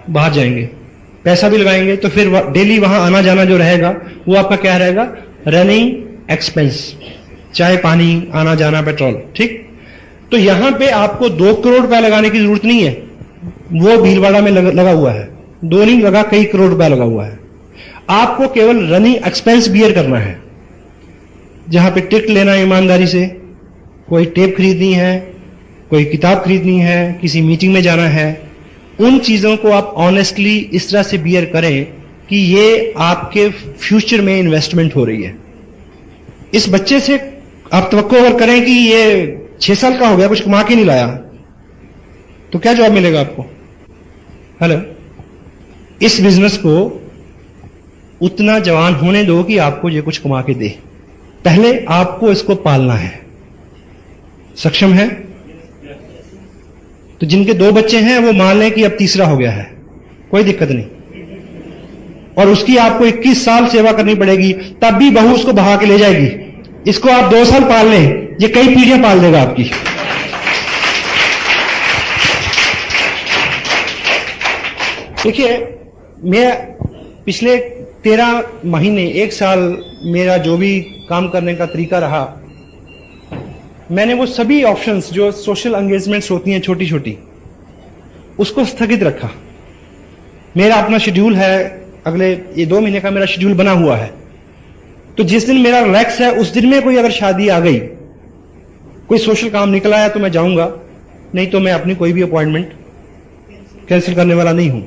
बाहर जाएंगे, पैसा भी लगाएंगे, तो फिर डेली वहां आना जाना जो रहेगा वो आपका क्या रहेगा? रनिंग एक्सपेंस, चाहे पानी, आना जाना, पेट्रोल, ठीक। तो यहां पे आपको 2 करोड़ रुपया लगाने की जरूरत नहीं है, वो भीलवाड़ा में लगा हुआ है, 2 नहीं लगा, कई करोड़ रुपया लगा हुआ है। आपको केवल रनिंग एक्सपेंस बियर करना है, जहां पे टिकट लेना है ईमानदारी से, कोई टेप खरीदनी है, कोई किताब खरीदनी है, किसी मीटिंग में जाना है, उन चीजों को आप ऑनेस्टली इस तरह से बियर करें कि ये आपके फ्यूचर में इन्वेस्टमेंट हो रही है। इस बच्चे से आप तवक्को अगर करें कि ये 6 साल का हो गया, कुछ कमा के नहीं लाया, तो क्या जवाब मिलेगा आपको? हेलो, इस बिजनेस को उतना जवान होने दो कि आपको ये कुछ कमा के दे। पहले आपको इसको पालना है। सक्षम है? तो जिनके 2 बच्चे हैं वो मान लें कि अब तीसरा हो गया है, कोई दिक्कत नहीं, और उसकी आपको 21 साल सेवा करनी पड़ेगी, तब भी बहू उसको बहा के ले जाएगी। इसको आप 2 साल पाल लें, ये कई पीढ़ियां पाल देगा आपकी। देखिए, मैं पिछले 13 महीने 1 साल मेरा जो भी काम करने का तरीका रहा, मैंने वो सभी ऑप्शंस जो सोशल एंगेजमेंट्स होती हैं छोटी छोटी, उसको स्थगित रखा। मेरा अपना शेड्यूल है, अगले ये 2 महीने का मेरा शेड्यूल बना हुआ है। तो जिस दिन मेरा रिलैक्स है उस दिन में कोई अगर शादी आ गई, कोई सोशल काम निकल आया तो मैं जाऊंगा, नहीं तो मैं अपनी कोई भी अपॉइंटमेंट कैंसिल करने वाला नहीं हूं।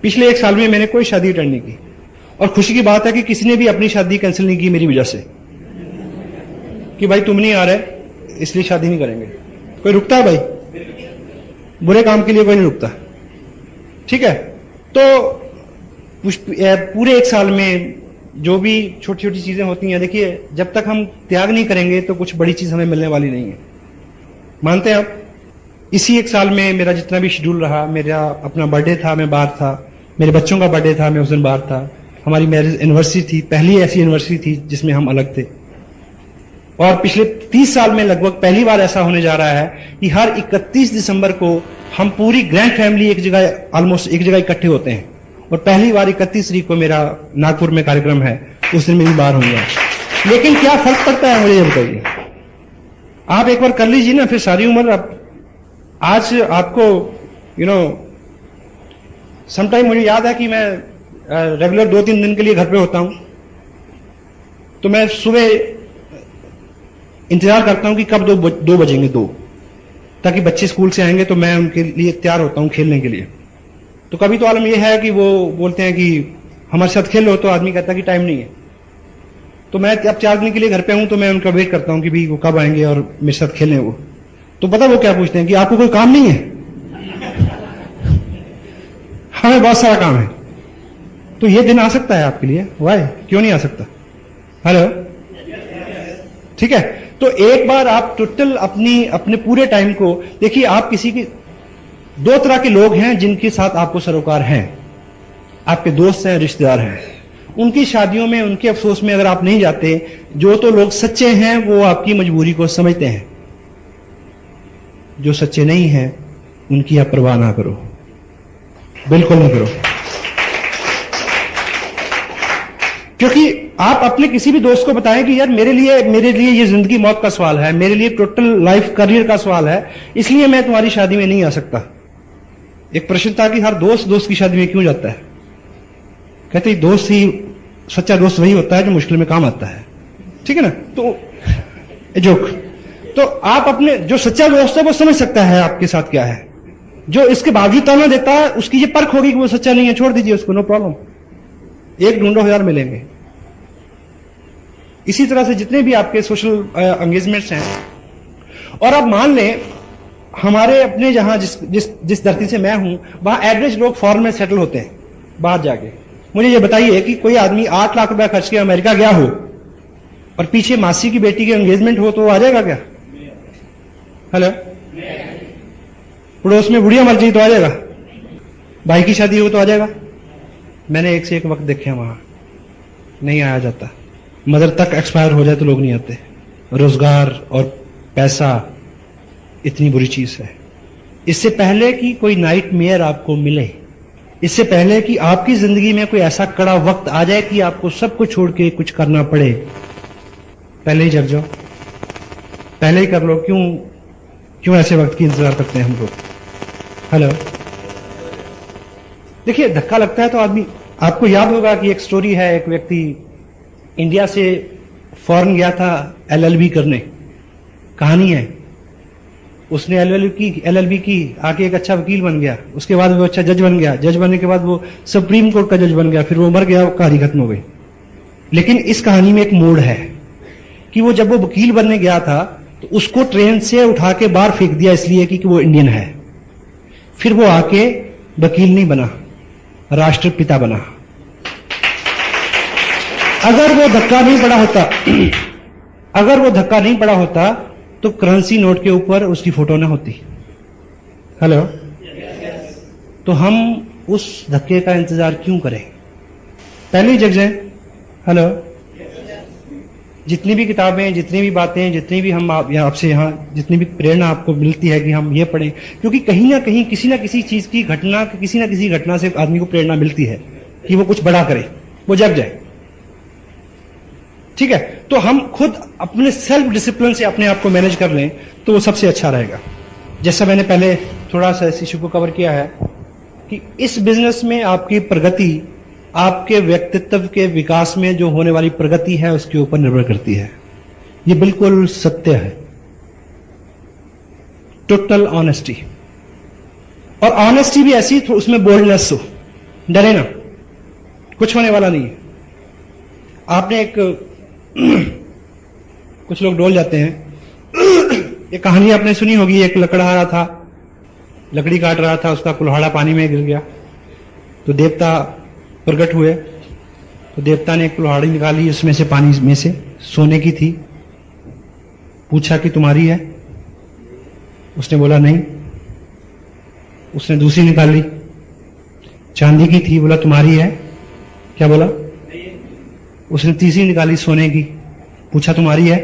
पिछले 1 साल में मैंने कोई शादी अटेंड नहीं की, और खुशी की बात है कि किसी ने भी अपनी शादी कैंसिल नहीं की मेरी वजह से, कि भाई तुम नहीं आ रहे इसलिए शादी नहीं करेंगे। कोई रुकता है भाई? बुरे काम के लिए कोई नहीं रुकता। ठीक है, तो पूरे 1 साल में जो भी छोटी छोटी चीजें होती हैं, देखिए जब तक हम त्याग नहीं करेंगे तो कुछ बड़ी चीज हमें मिलने वाली नहीं है। मानते हैं आप? इसी 1 साल में मेरा जितना भी शेड्यूल रहा, मेरा अपना बर्थडे था मैं बाहर था, मेरे बच्चों का बर्थडे था मैं उस दिन बाहर था, हमारी मैरिज एनिवर्सरी थी, पहली ऐसी एनिवर्सरी थी जिसमें हम अलग थे, और पिछले 30 साल में लगभग पहली बार ऐसा होने जा रहा है कि हर 31 दिसंबर को हम पूरी ग्रैंड फैमिली एक जगह, ऑलमोस्ट एक जगह इकट्ठे होते हैं। और पहली बार 31 तारीख को मेरा नागपुर में कार्यक्रम है, उस दिन मेरी बार होंगे। लेकिन क्या फर्क पड़ता है मुझे ये बताइए? आप एक बार कर लीजिए ना, फिर सारी उम्र आप, आज आपको समटाइम मुझे याद है कि मैं रेगुलर 2-3 दिन के लिए घर पे होता हूं, तो मैं सुबह इंतजार करता हूं कि कब 2 बजेंगे, 2, ताकि बच्चे स्कूल से आएंगे तो मैं उनके लिए तैयार होता हूं खेलने के लिए। तो कभी तो आलम यह है कि वो बोलते हैं कि हमारे साथ खेलो, तो आदमी कहता है कि टाइम नहीं है। तो मैं अब 4 दिन के लिए घर पे हूं, तो मैं उनका वेट करता हूं कि भाई वो कब आएंगे और मेरे साथ खेलें। वो तो पता वो क्या पूछते हैं कि आपको कोई काम नहीं है? हमें बहुत सारा काम है। तो ये दिन आ सकता है आपके लिए, वाई, क्यों नहीं आ सकता? हेलो, ठीक है। तो एक बार आप टोटल अपने पूरे टाइम को देखिए। आप किसी की 2 तरह के लोग हैं जिनके साथ आपको सरोकार हैं, आपके दोस्त हैं, रिश्तेदार हैं। उनकी शादियों में, उनके अफसोस में अगर आप नहीं जाते, जो तो लोग सच्चे हैं वो आपकी मजबूरी को समझते हैं, जो सच्चे नहीं हैं उनकी आप परवाह ना करो, बिल्कुल नहीं करो। क्योंकि आप अपने किसी भी दोस्त को बताएं कि यार मेरे लिए ये जिंदगी मौत का सवाल है, मेरे लिए टोटल लाइफ करियर का सवाल है, इसलिए मैं तुम्हारी शादी में नहीं आ सकता। एक प्रश्न था कि हर दोस्त की शादी में क्यों जाता है? कहते हैं दोस्त ही, सच्चा दोस्त वही होता है जो मुश्किल में काम आता है। ठीक है ना? तो जोक। तो आप अपने जो सच्चा दोस्त है वो समझ सकता है आपके साथ क्या है। जो इसके बावजूद ताना देता है उसकी ये परख होगी कि वो सच्चा नहीं है, छोड़ दीजिए उसको, नो प्रॉब्लम, एक ढूंढो 1000 मिलेंगे। इसी तरह से जितने भी आपके सोशल एंगेजमेंट्स हैं, और आप मान लें हमारे अपने जहां जिस धरती से मैं हूं, वहां एवरेज लोग फॉरेन में सेटल होते हैं बाहर जाके। मुझे ये बताइए कि कोई आदमी 8 लाख रुपया खर्च के अमेरिका गया हो और पीछे मासी की बेटी की एंगेजमेंट हो तो वो आ जाएगा क्या? हेलो, पड़ोस में बुढ़िया मर गई तो आ जाएगा? भाई की शादी हो तो आ जाएगा? मैंने एक से एक वक्त देखे वहां नहीं आया जाता। मदर तक एक्सपायर हो जाए तो लोग नहीं आते। रोजगार और पैसा इतनी बुरी चीज है। इससे पहले कि कोई नाइट मेयर आपको मिले, इससे पहले कि आपकी जिंदगी में कोई ऐसा कड़ा वक्त आ जाए कि आपको सब कुछ छोड़ के कुछ करना पड़े, पहले ही जग जाओ, पहले ही कर लो। क्यों ऐसे वक्त की इंतजार करते हैं हम लोग? हेलो, देखिए धक्का लगता है तो आदमी, आपको याद होगा कि एक स्टोरी है, एक व्यक्ति इंडिया से फॉरेन गया था LLB करने, कहानी है। उसने एलएलबी की, आके एक अच्छा वकील बन गया, उसके बाद वो अच्छा जज बन गया, जज बनने के बाद वो सुप्रीम कोर्ट का जज बन गया, फिर वो मर गया, कहानी खत्म हो गई। लेकिन इस कहानी में एक मोड़ है कि वो जब वो वकील बनने गया था तो उसको ट्रेन से उठा के बाहर फेंक दिया इसलिए कि वो इंडियन है। फिर वो आके वकील नहीं बना, राष्ट्रपिता बना। अगर वो धक्का नहीं पड़ा होता अगर वो धक्का नहीं पड़ा होता तो करेंसी नोट के ऊपर उसकी फोटो ना होती। हेलो, तो हम उस धक्के का इंतजार क्यों करें? पहले ही जग जाए। हेलो, जितनी भी किताबें, जितनी भी बातें, जितनी भी हम आपसे यहाँ जितनी भी प्रेरणा आपको मिलती है कि हम ये पढ़ें, क्योंकि कहीं ना कहीं किसी ना किसी चीज की घटना, किसी ना किसी घटना से आदमी को प्रेरणा मिलती है कि वो कुछ बड़ा करे, वो जग जाए। ठीक है, तो हम खुद अपने सेल्फ डिसिप्लिन से अपने आप को मैनेज कर लें तो वो सबसे अच्छा रहेगा। जैसा मैंने पहले थोड़ा सा इस इशू को कवर किया है कि इस बिजनेस में आपकी प्रगति आपके व्यक्तित्व के विकास में जो होने वाली प्रगति है उसके ऊपर निर्भर करती है। ये बिल्कुल सत्य है। टोटल ऑनेस्टी, और ऑनेस्टी भी ऐसी उसमें बोल्डनेस हो, डरे ना, कुछ होने वाला नहीं है। आपने एक कुछ लोग डोल जाते हैं। एक कहानी आपने सुनी होगी, एक लकड़हारा था, लकड़ी काट रहा था, उसका कुल्हाड़ा पानी में गिर गया तो देवता प्रकट हुए। तो देवता ने एक कुल्हाड़ी निकाली, उसमें से पानी में से सोने की थी। पूछा कि तुम्हारी है? उसने बोला नहीं। उसने दूसरी निकाली, चांदी की थी, बोला तुम्हारी है? क्या बोला? उसने तीसरी निकाली, सोने की। पूछा तुम्हारी है?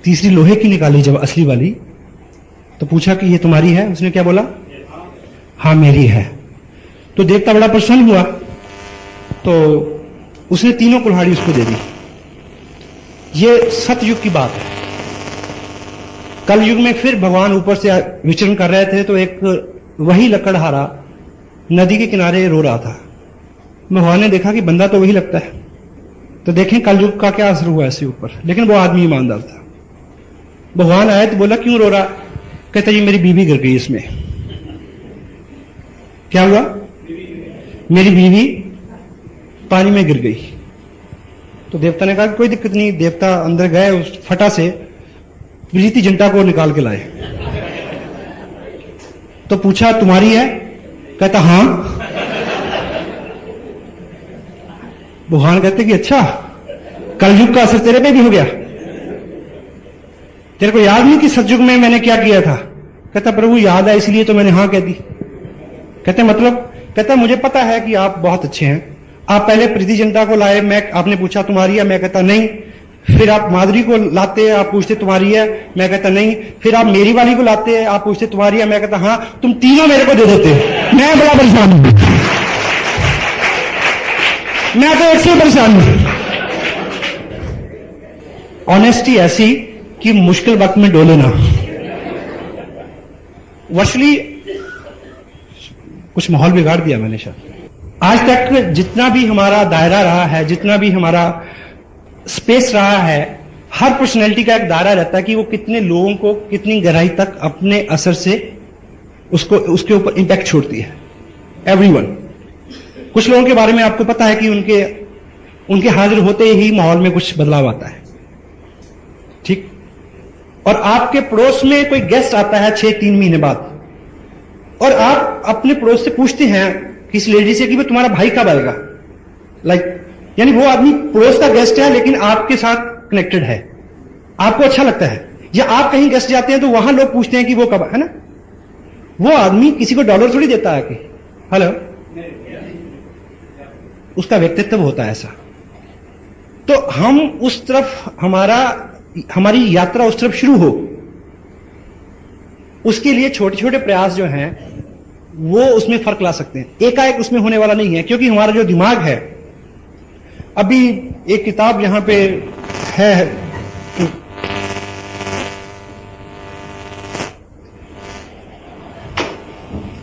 तीसरी लोहे की निकाली जब असली वाली, तो पूछा कि ये तुम्हारी है? उसने क्या बोला? हाँ मेरी है। तो देवता बड़ा प्रसन्न हुआ, तो उसने तीनों कुल्हाड़ी उसको दे दी। ये सतयुग की बात है। कल युग में फिर भगवान ऊपर से विचरण कर रहे थे तो एक वही लकड़हारा नदी के किनारे रो रहा था। भगवान ने देखा कि बंदा तो वही लगता है, तो देखें कल युग का क्या असर हुआ इसके ऊपर। लेकिन वो आदमी ईमानदार था। भगवान आए तो बोला क्यों रो रहा? कहता ये मेरी बीवी गिर गई इसमें। क्या हुआ? मेरी बीवी पानी में गिर गई। तो देवता ने कहा कोई दिक्कत नहीं। देवता अंदर गए, उस फटा से प्रीति जिंटा को निकाल के लाए। तो पूछा तुम्हारी है? कहता हां। भगवान कहते कि अच्छा, कलयुग का असर तेरे पे भी हो गया? तेरे को याद नहीं कि सतयुग में मैंने क्या किया था? कहता प्रभु याद है इसलिए तो मैंने हां कह दी। कहते मतलब? कहता मुझे पता है कि आप बहुत अच्छे हैं। आप पहले प्रीति जिंटा को लाए, मैं आपने पूछा तुम्हारी है? मैं कहता नहीं। फिर आप माधुरी को लाते, आप पूछते तुम्हारी है? मैं कहता नहीं। फिर आप मेरी वाली को लाते, आप पूछते तुम्हारी है? मैं कहता हाँ। तुम तीनों मेरे को दे देते, मैं बड़ा परेशान हूं। मैं तो एक से परेशान हूं। ऑनेस्टी ऐसी कि मुश्किल वक्त में डोले ना। वर्चुअली कुछ माहौल बिगाड़ दिया मैंने शायद। आज तक जितना भी हमारा दायरा रहा है, जितना भी हमारा स्पेस रहा है, हर पर्सनैलिटी का एक दायरा रहता है कि वो कितने लोगों को कितनी गहराई तक अपने असर से उसके ऊपर इंपैक्ट छोड़ती है। एवरीवन। कुछ लोगों के बारे में आपको पता है कि उनके हाजिर होते ही माहौल में कुछ बदलाव आता है। ठीक। और आपके पड़ोस में कोई गेस्ट आता है 6-3 महीने बाद, और आप अपने पड़ोस से पूछते हैं किसी लेडी से कि वो तुम्हारा भाई कब आएगा? यानी वो आदमी पड़ोस का गेस्ट है लेकिन आपके साथ कनेक्टेड है, आपको अच्छा लगता है। या आप कहीं गेस्ट जाते हैं तो वहां लोग पूछते हैं कि वो कब, है ना? वो आदमी किसी को डॉलर थोड़ी देता है कि हेलो, उसका व्यक्तित्व होता है ऐसा। तो हम उस तरफ हमारी यात्रा उस तरफ शुरू हो, उसके लिए छोटे छोटे प्रयास जो हैं वो उसमें फर्क ला सकते हैं। एकाएक उसमें होने वाला नहीं है, क्योंकि हमारा जो दिमाग है, अभी एक किताब यहां पे है,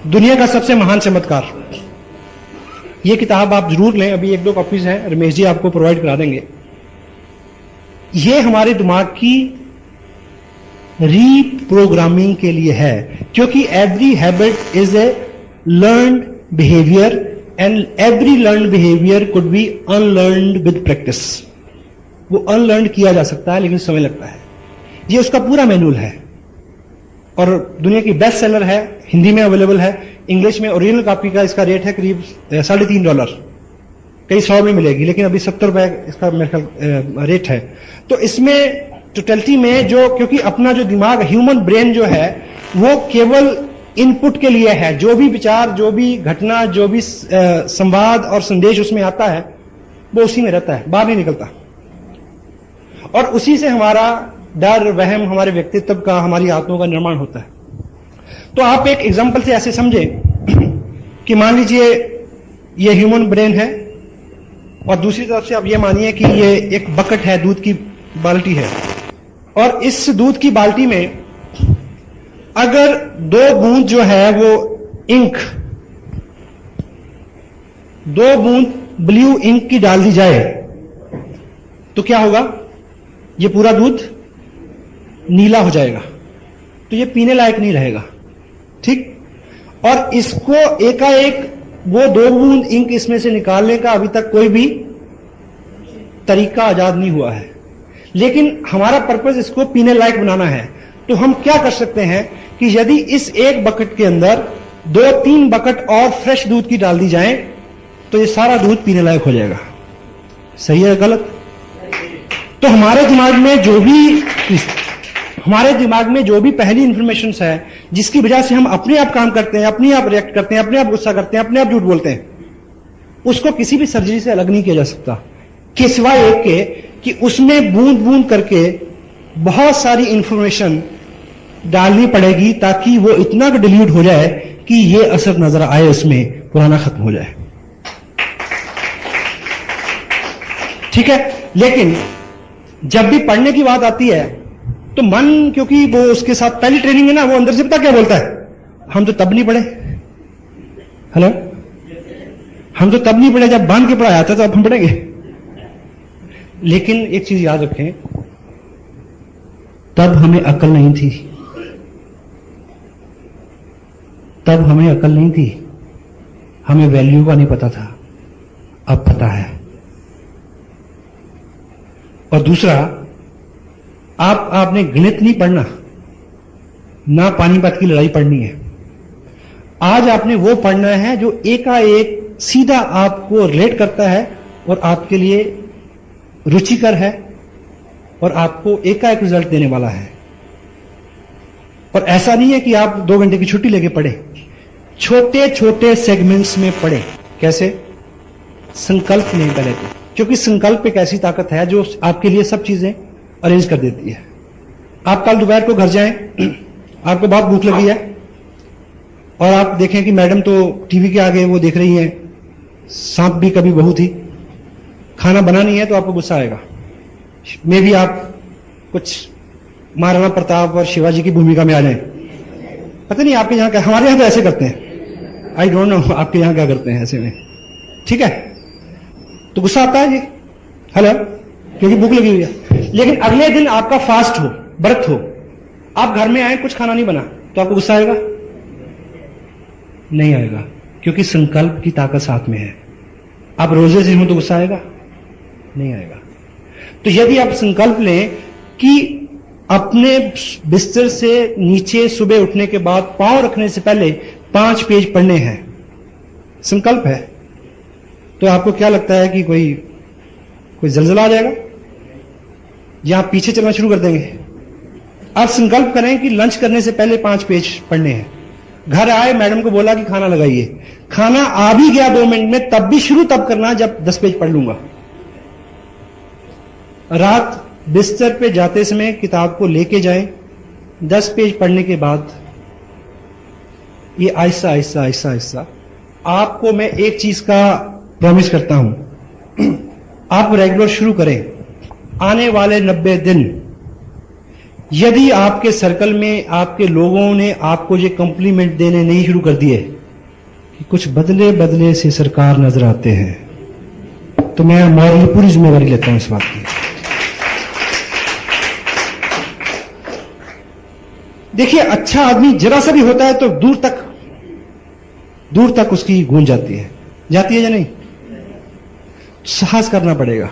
दुनिया का सबसे महान चमत्कार। ये किताब आप जरूर लें, अभी 1-2 कॉपीज हैं, रमेश जी आपको प्रोवाइड करा देंगे। ये हमारे दिमाग की रीप्रोग्रामिंग के लिए है, क्योंकि every habit is a learned behaviour and every learned behaviour could be unlearned with practice. वो अनलर्न किया जा सकता है लेकिन समय लगता है। ये उसका पूरा मैनुअल है और दुनिया की बेस्ट सेलर है, हिंदी में अवेलेबल है, इंग्लिश में ओरिजिनल कॉपी का इसका रेट है करीब $3.5, कई 100 में मिलेगी, लेकिन अभी ₹70 इसका मेरे ख्याल रेट है। तो इसमें टोटलिटी में जो, क्योंकि अपना जो दिमाग, ह्यूमन ब्रेन जो है वो केवल इनपुट के लिए है, जो भी विचार, जो भी घटना, जो भी संवाद और संदेश उसमें आता है वो उसी में रहता है, बाहर नहीं निकलता, और उसी से हमारा डर, वहम, हमारे व्यक्तित्व का, हमारी आत्माओं का निर्माण होता है। तो आप एक एग्जांपल से ऐसे समझे कि मान लीजिए ये ह्यूमन ब्रेन है और दूसरी तरफ से आप ये मानिए कि ये एक बकेट है, दूध की बाल्टी है, और इस दूध की बाल्टी में अगर 2 बूंद जो है वो इंक, 2 बूंद ब्लू इंक की डाल दी जाए तो क्या होगा? ये पूरा दूध नीला हो जाएगा, तो ये पीने लायक नहीं रहेगा, ठीक। और इसको एकाएक वो 2 बूंद इंक इसमें से निकालने का अभी तक कोई भी तरीका आजाद नहीं हुआ है, लेकिन हमारा पर्पस इसको पीने लायक बनाना है। तो हम क्या कर सकते हैं कि यदि इस एक बकेट के अंदर 2-3 बकेट और फ्रेश दूध की डाल दी जाए तो ये सारा दूध पीने लायक हो जाएगा। सही है गलत? तो हमारे दिमाग में जो भी पहली इंफॉर्मेशन है जिसकी वजह से हम अपने आप काम करते हैं, अपने आप रिएक्ट करते हैं, अपने आप गुस्सा करते हैं, अपने आप झूठ बोलते हैं, उसको किसी भी सर्जरी से अलग नहीं किया जा सकता, कि सिवाय एक के कि उसमें बूंद बूंद करके बहुत सारी इंफॉर्मेशन डालनी पड़ेगी ताकि वो इतना डिल्यूट हो जाए कि ये असर नजर आए, उसमें पुराना खत्म हो जाए। ठीक है, लेकिन जब भी पढ़ने की बात आती है तो मन, क्योंकि वो उसके साथ पहली ट्रेनिंग है ना, वो अंदर से पता क्या बोलता है, हम तो तब नहीं पढ़े। हेलो, हम तो तब नहीं पढ़े जब बांध के पढ़ाया था, तो अब हम पढ़ेंगे। लेकिन एक चीज याद रखें, तब हमें अकल नहीं थी, तब हमें अकल नहीं थी, हमें वैल्यू का नहीं पता था, अब पता है। और दूसरा, आपने गणित नहीं पढ़ना, ना पानीपत की लड़ाई पढ़नी है। आज आपने वो पढ़ना है जो एकाएक सीधा आपको रिलेट करता है और आपके लिए रुचिकर है और आपको एकाएक रिजल्ट देने वाला है। और ऐसा नहीं है कि आप 2 घंटे की छुट्टी लेके पढ़े, छोटे छोटे सेगमेंट्स में पढ़े। कैसे? संकल्प नहीं पहले तो, क्योंकि संकल्प एक ऐसी ताकत है जो आपके लिए सब चीजें अरेंज कर देती है। आप कल दोपहर को घर जाएं, आपको बहुत भूख लगी है और आप देखें कि मैडम तो टीवी के आगे वो देख रही हैं सांप भी कभी बहू थी, खाना बना नहीं है, तो आपको गुस्सा आएगा। मे भी आप कुछ महाराणा प्रताप और शिवाजी की भूमिका में आ जाएं। पता नहीं आपके यहां क्या, हमारे यहां तो ऐसे करते हैं, आई डोंट नो आपके यहां क्या करते हैं ऐसे में। ठीक है, तो गुस्सा आता है जी, हेलो, क्योंकि भूख लगी हुई है। लेकिन अगले दिन आपका फास्ट हो, व्रत हो, आप घर में आए, कुछ खाना नहीं बना, तो आपको गुस्सा आएगा? नहीं आएगा, क्योंकि संकल्प की ताकत साथ में है। आप रोजे से हो तो गुस्सा आएगा? नहीं आएगा। तो यदि आप संकल्प लें कि अपने बिस्तर से नीचे सुबह उठने के बाद पांव रखने से पहले 5 पेज पढ़ने हैं, संकल्प है, तो आपको क्या लगता है कि कोई जलजला आ जाएगा या आप पीछे चलना शुरू कर देंगे? आप संकल्प करें कि लंच करने से पहले 5 पेज पढ़ने हैं। घर आए, मैडम को बोला कि खाना लगाइए, खाना आ भी गया 2 मिनट में, तब भी शुरू तब करना जब 10 पेज पढ़ लूंगा। रात बिस्तर पे जाते समय किताब को लेके जाएं, 10 पेज पढ़ने के बाद ये आहिस्ता आहिस्ता आहिस्ता आहिस्ता, आपको मैं एक चीज का प्रॉमिस करता हूं, आप रेगुलर शुरू करें। आने वाले 90 दिन यदि आपके सर्कल में आपके लोगों ने आपको ये कॉम्प्लीमेंट देने नहीं शुरू कर दिए कि कुछ बदले बदले से सरकार नजर आते हैं, तो मैं मॉरल पूरी जिम्मेवारी लेता हूं इस बात की। देखिए, अच्छा आदमी जरा सा भी होता है तो दूर तक उसकी गूंज जाती है या नहीं? साहस करना पड़ेगा।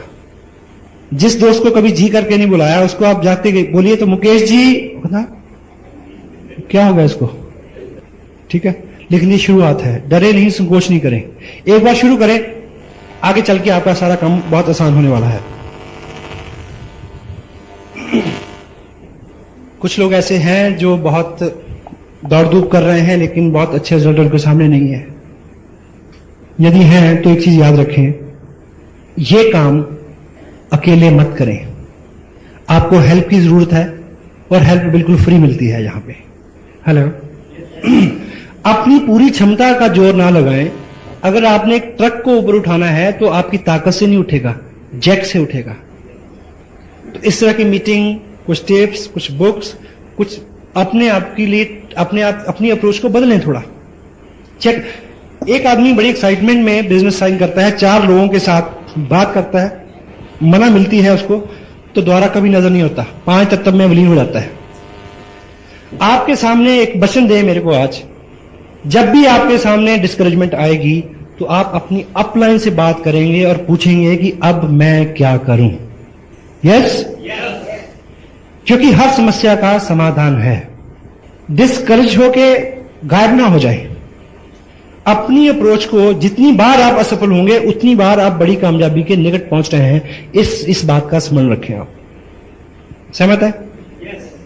जिस दोस्त को कभी जी करके नहीं बुलाया उसको आप जाते बोलिए तो मुकेश जी, बता क्या होगा इसको? ठीक है, लेकिन ये शुरुआत है। डरे नहीं, संकोच नहीं करें। एक बार शुरू करें, आगे चल के आपका सारा काम बहुत आसान होने वाला है। कुछ लोग ऐसे हैं जो बहुत दौड़ धूप कर रहे हैं लेकिन बहुत अच्छे रिजल्ट उनके सामने नहीं है। यदि हैं तो एक चीज याद रखें, ये काम अकेले मत करें। आपको हेल्प की जरूरत है और हेल्प बिल्कुल फ्री मिलती है यहां पे। हेलो। अपनी पूरी क्षमता का जोर ना लगाएं। अगर आपने एक ट्रक को ऊपर उठाना है तो आपकी ताकत से नहीं उठेगा, जैक से उठेगा। तो इस तरह की मीटिंग, कुछ टिप्स, कुछ बुक्स, कुछ अपने आप के लिए अपनी अप्रोच को बदलें थोड़ा। चेक। एक आदमी बड़ी एक्साइटमेंट में बिजनेस साइन करता है, 4 लोगों के साथ बात करता है, मना मिलती है उसको तो द्वारा कभी नजर नहीं होता, 5 तत्व में विलीन हो जाता है। आपके सामने एक वचन दे मेरे को आज, जब भी आपके सामने डिस्करेजमेंट आएगी तो आप अपनी अपलाइन से बात करेंगे और पूछेंगे कि अब मैं क्या करूं। यस? क्योंकि हर समस्या का समाधान है। डिस्करेज होके गायब ना हो जाए। अपनी अप्रोच को जितनी बार आप असफल होंगे उतनी बार आप बड़ी कामयाबी के निकट पहुंच रहे हैं, इस बात का स्मरण रखें आप। सहमत है?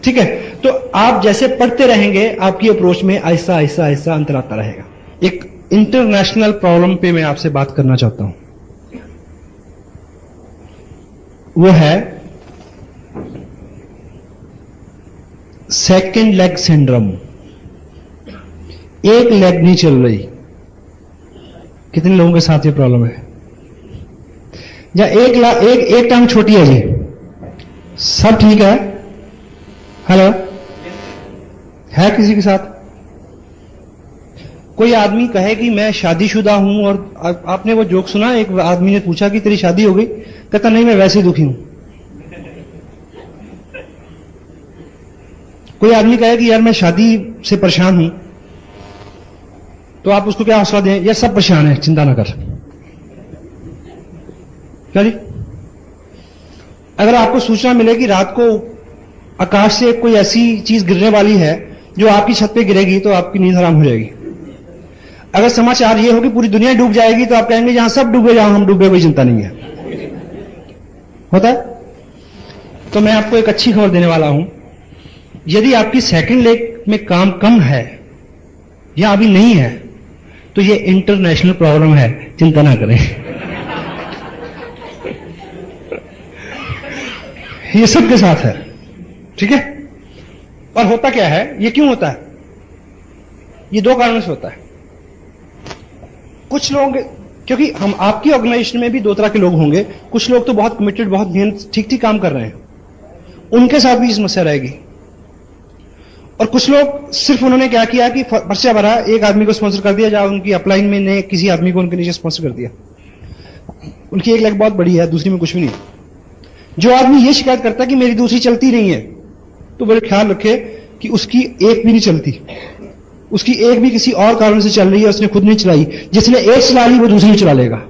ठीक है, तो आप जैसे पढ़ते रहेंगे आपकी अप्रोच में ऐसा ऐसा ऐसा अंतर आता रहेगा। एक इंटरनेशनल प्रॉब्लम पे मैं आपसे बात करना चाहता हूं, वो है सेकंड लेग सिंड्रोम। एक लेग नहीं चल रही। कितने लोगों के साथ ये प्रॉब्लम है? या एक टांग छोटी है जी, सब ठीक है? हेलो, है किसी के साथ? कोई आदमी कहे कि मैं शादीशुदा हूं, और आपने वो जोक सुना, एक आदमी ने पूछा कि तेरी शादी हो गई? कहता नहीं, मैं वैसे ही दुखी हूं। कोई आदमी कहे कि यार मैं शादी से परेशान हूं, तो आप उसको क्या हौसला दें? यार सब परेशान है, चिंता ना कर। क्या जी? अगर आपको सूचना मिले कि रात को आकाश से कोई ऐसी चीज गिरने वाली है जो आपकी छत पे गिरेगी तो आपकी नींद हराम हो जाएगी। अगर समाचार ये हो कि पूरी दुनिया डूब जाएगी तो आप कहेंगे जहां सब डूबे जहां हम डूबे, कोई चिंता नहीं है। होता है? तो मैं आपको एक अच्छी खबर देने वाला हूं। यदि आपकी सेकंड लेग में काम कम है या अभी नहीं है तो ये इंटरनेशनल प्रॉब्लम है, चिंता ना करें। ये सबके साथ है, ठीक है? और होता क्या है, ये क्यों होता है? ये 2 कारणों से होता है। कुछ लोग, क्योंकि हम आपकी ऑर्गेनाइजेशन में भी 2 तरह के लोग होंगे। कुछ लोग तो बहुत कमिटेड, बहुत मेहनत, ठीक काम कर रहे हैं, उनके साथ भी समस्या रहेगी। और कुछ लोग सिर्फ उन्होंने क्या किया कि पर्चा भरा, एक आदमी को स्पॉन्सर कर दिया, जहां उनकी अपलाइन में ने किसी आदमी को उनके नीचे स्पॉन्सर कर दिया। उनकी एक लेग बहुत बड़ी है, दूसरी में कुछ भी नहीं। जो आदमी ये शिकायत करता है कि मेरी दूसरी चलती नहीं है, तो बड़े ख्याल रखे कि उसकी एक भी नहीं चलती, उसकी एक भी किसी और कारण से चल रही है, उसने खुद नहीं चलाई। जिसने एक चला ली वो दूसरी चला लेगा।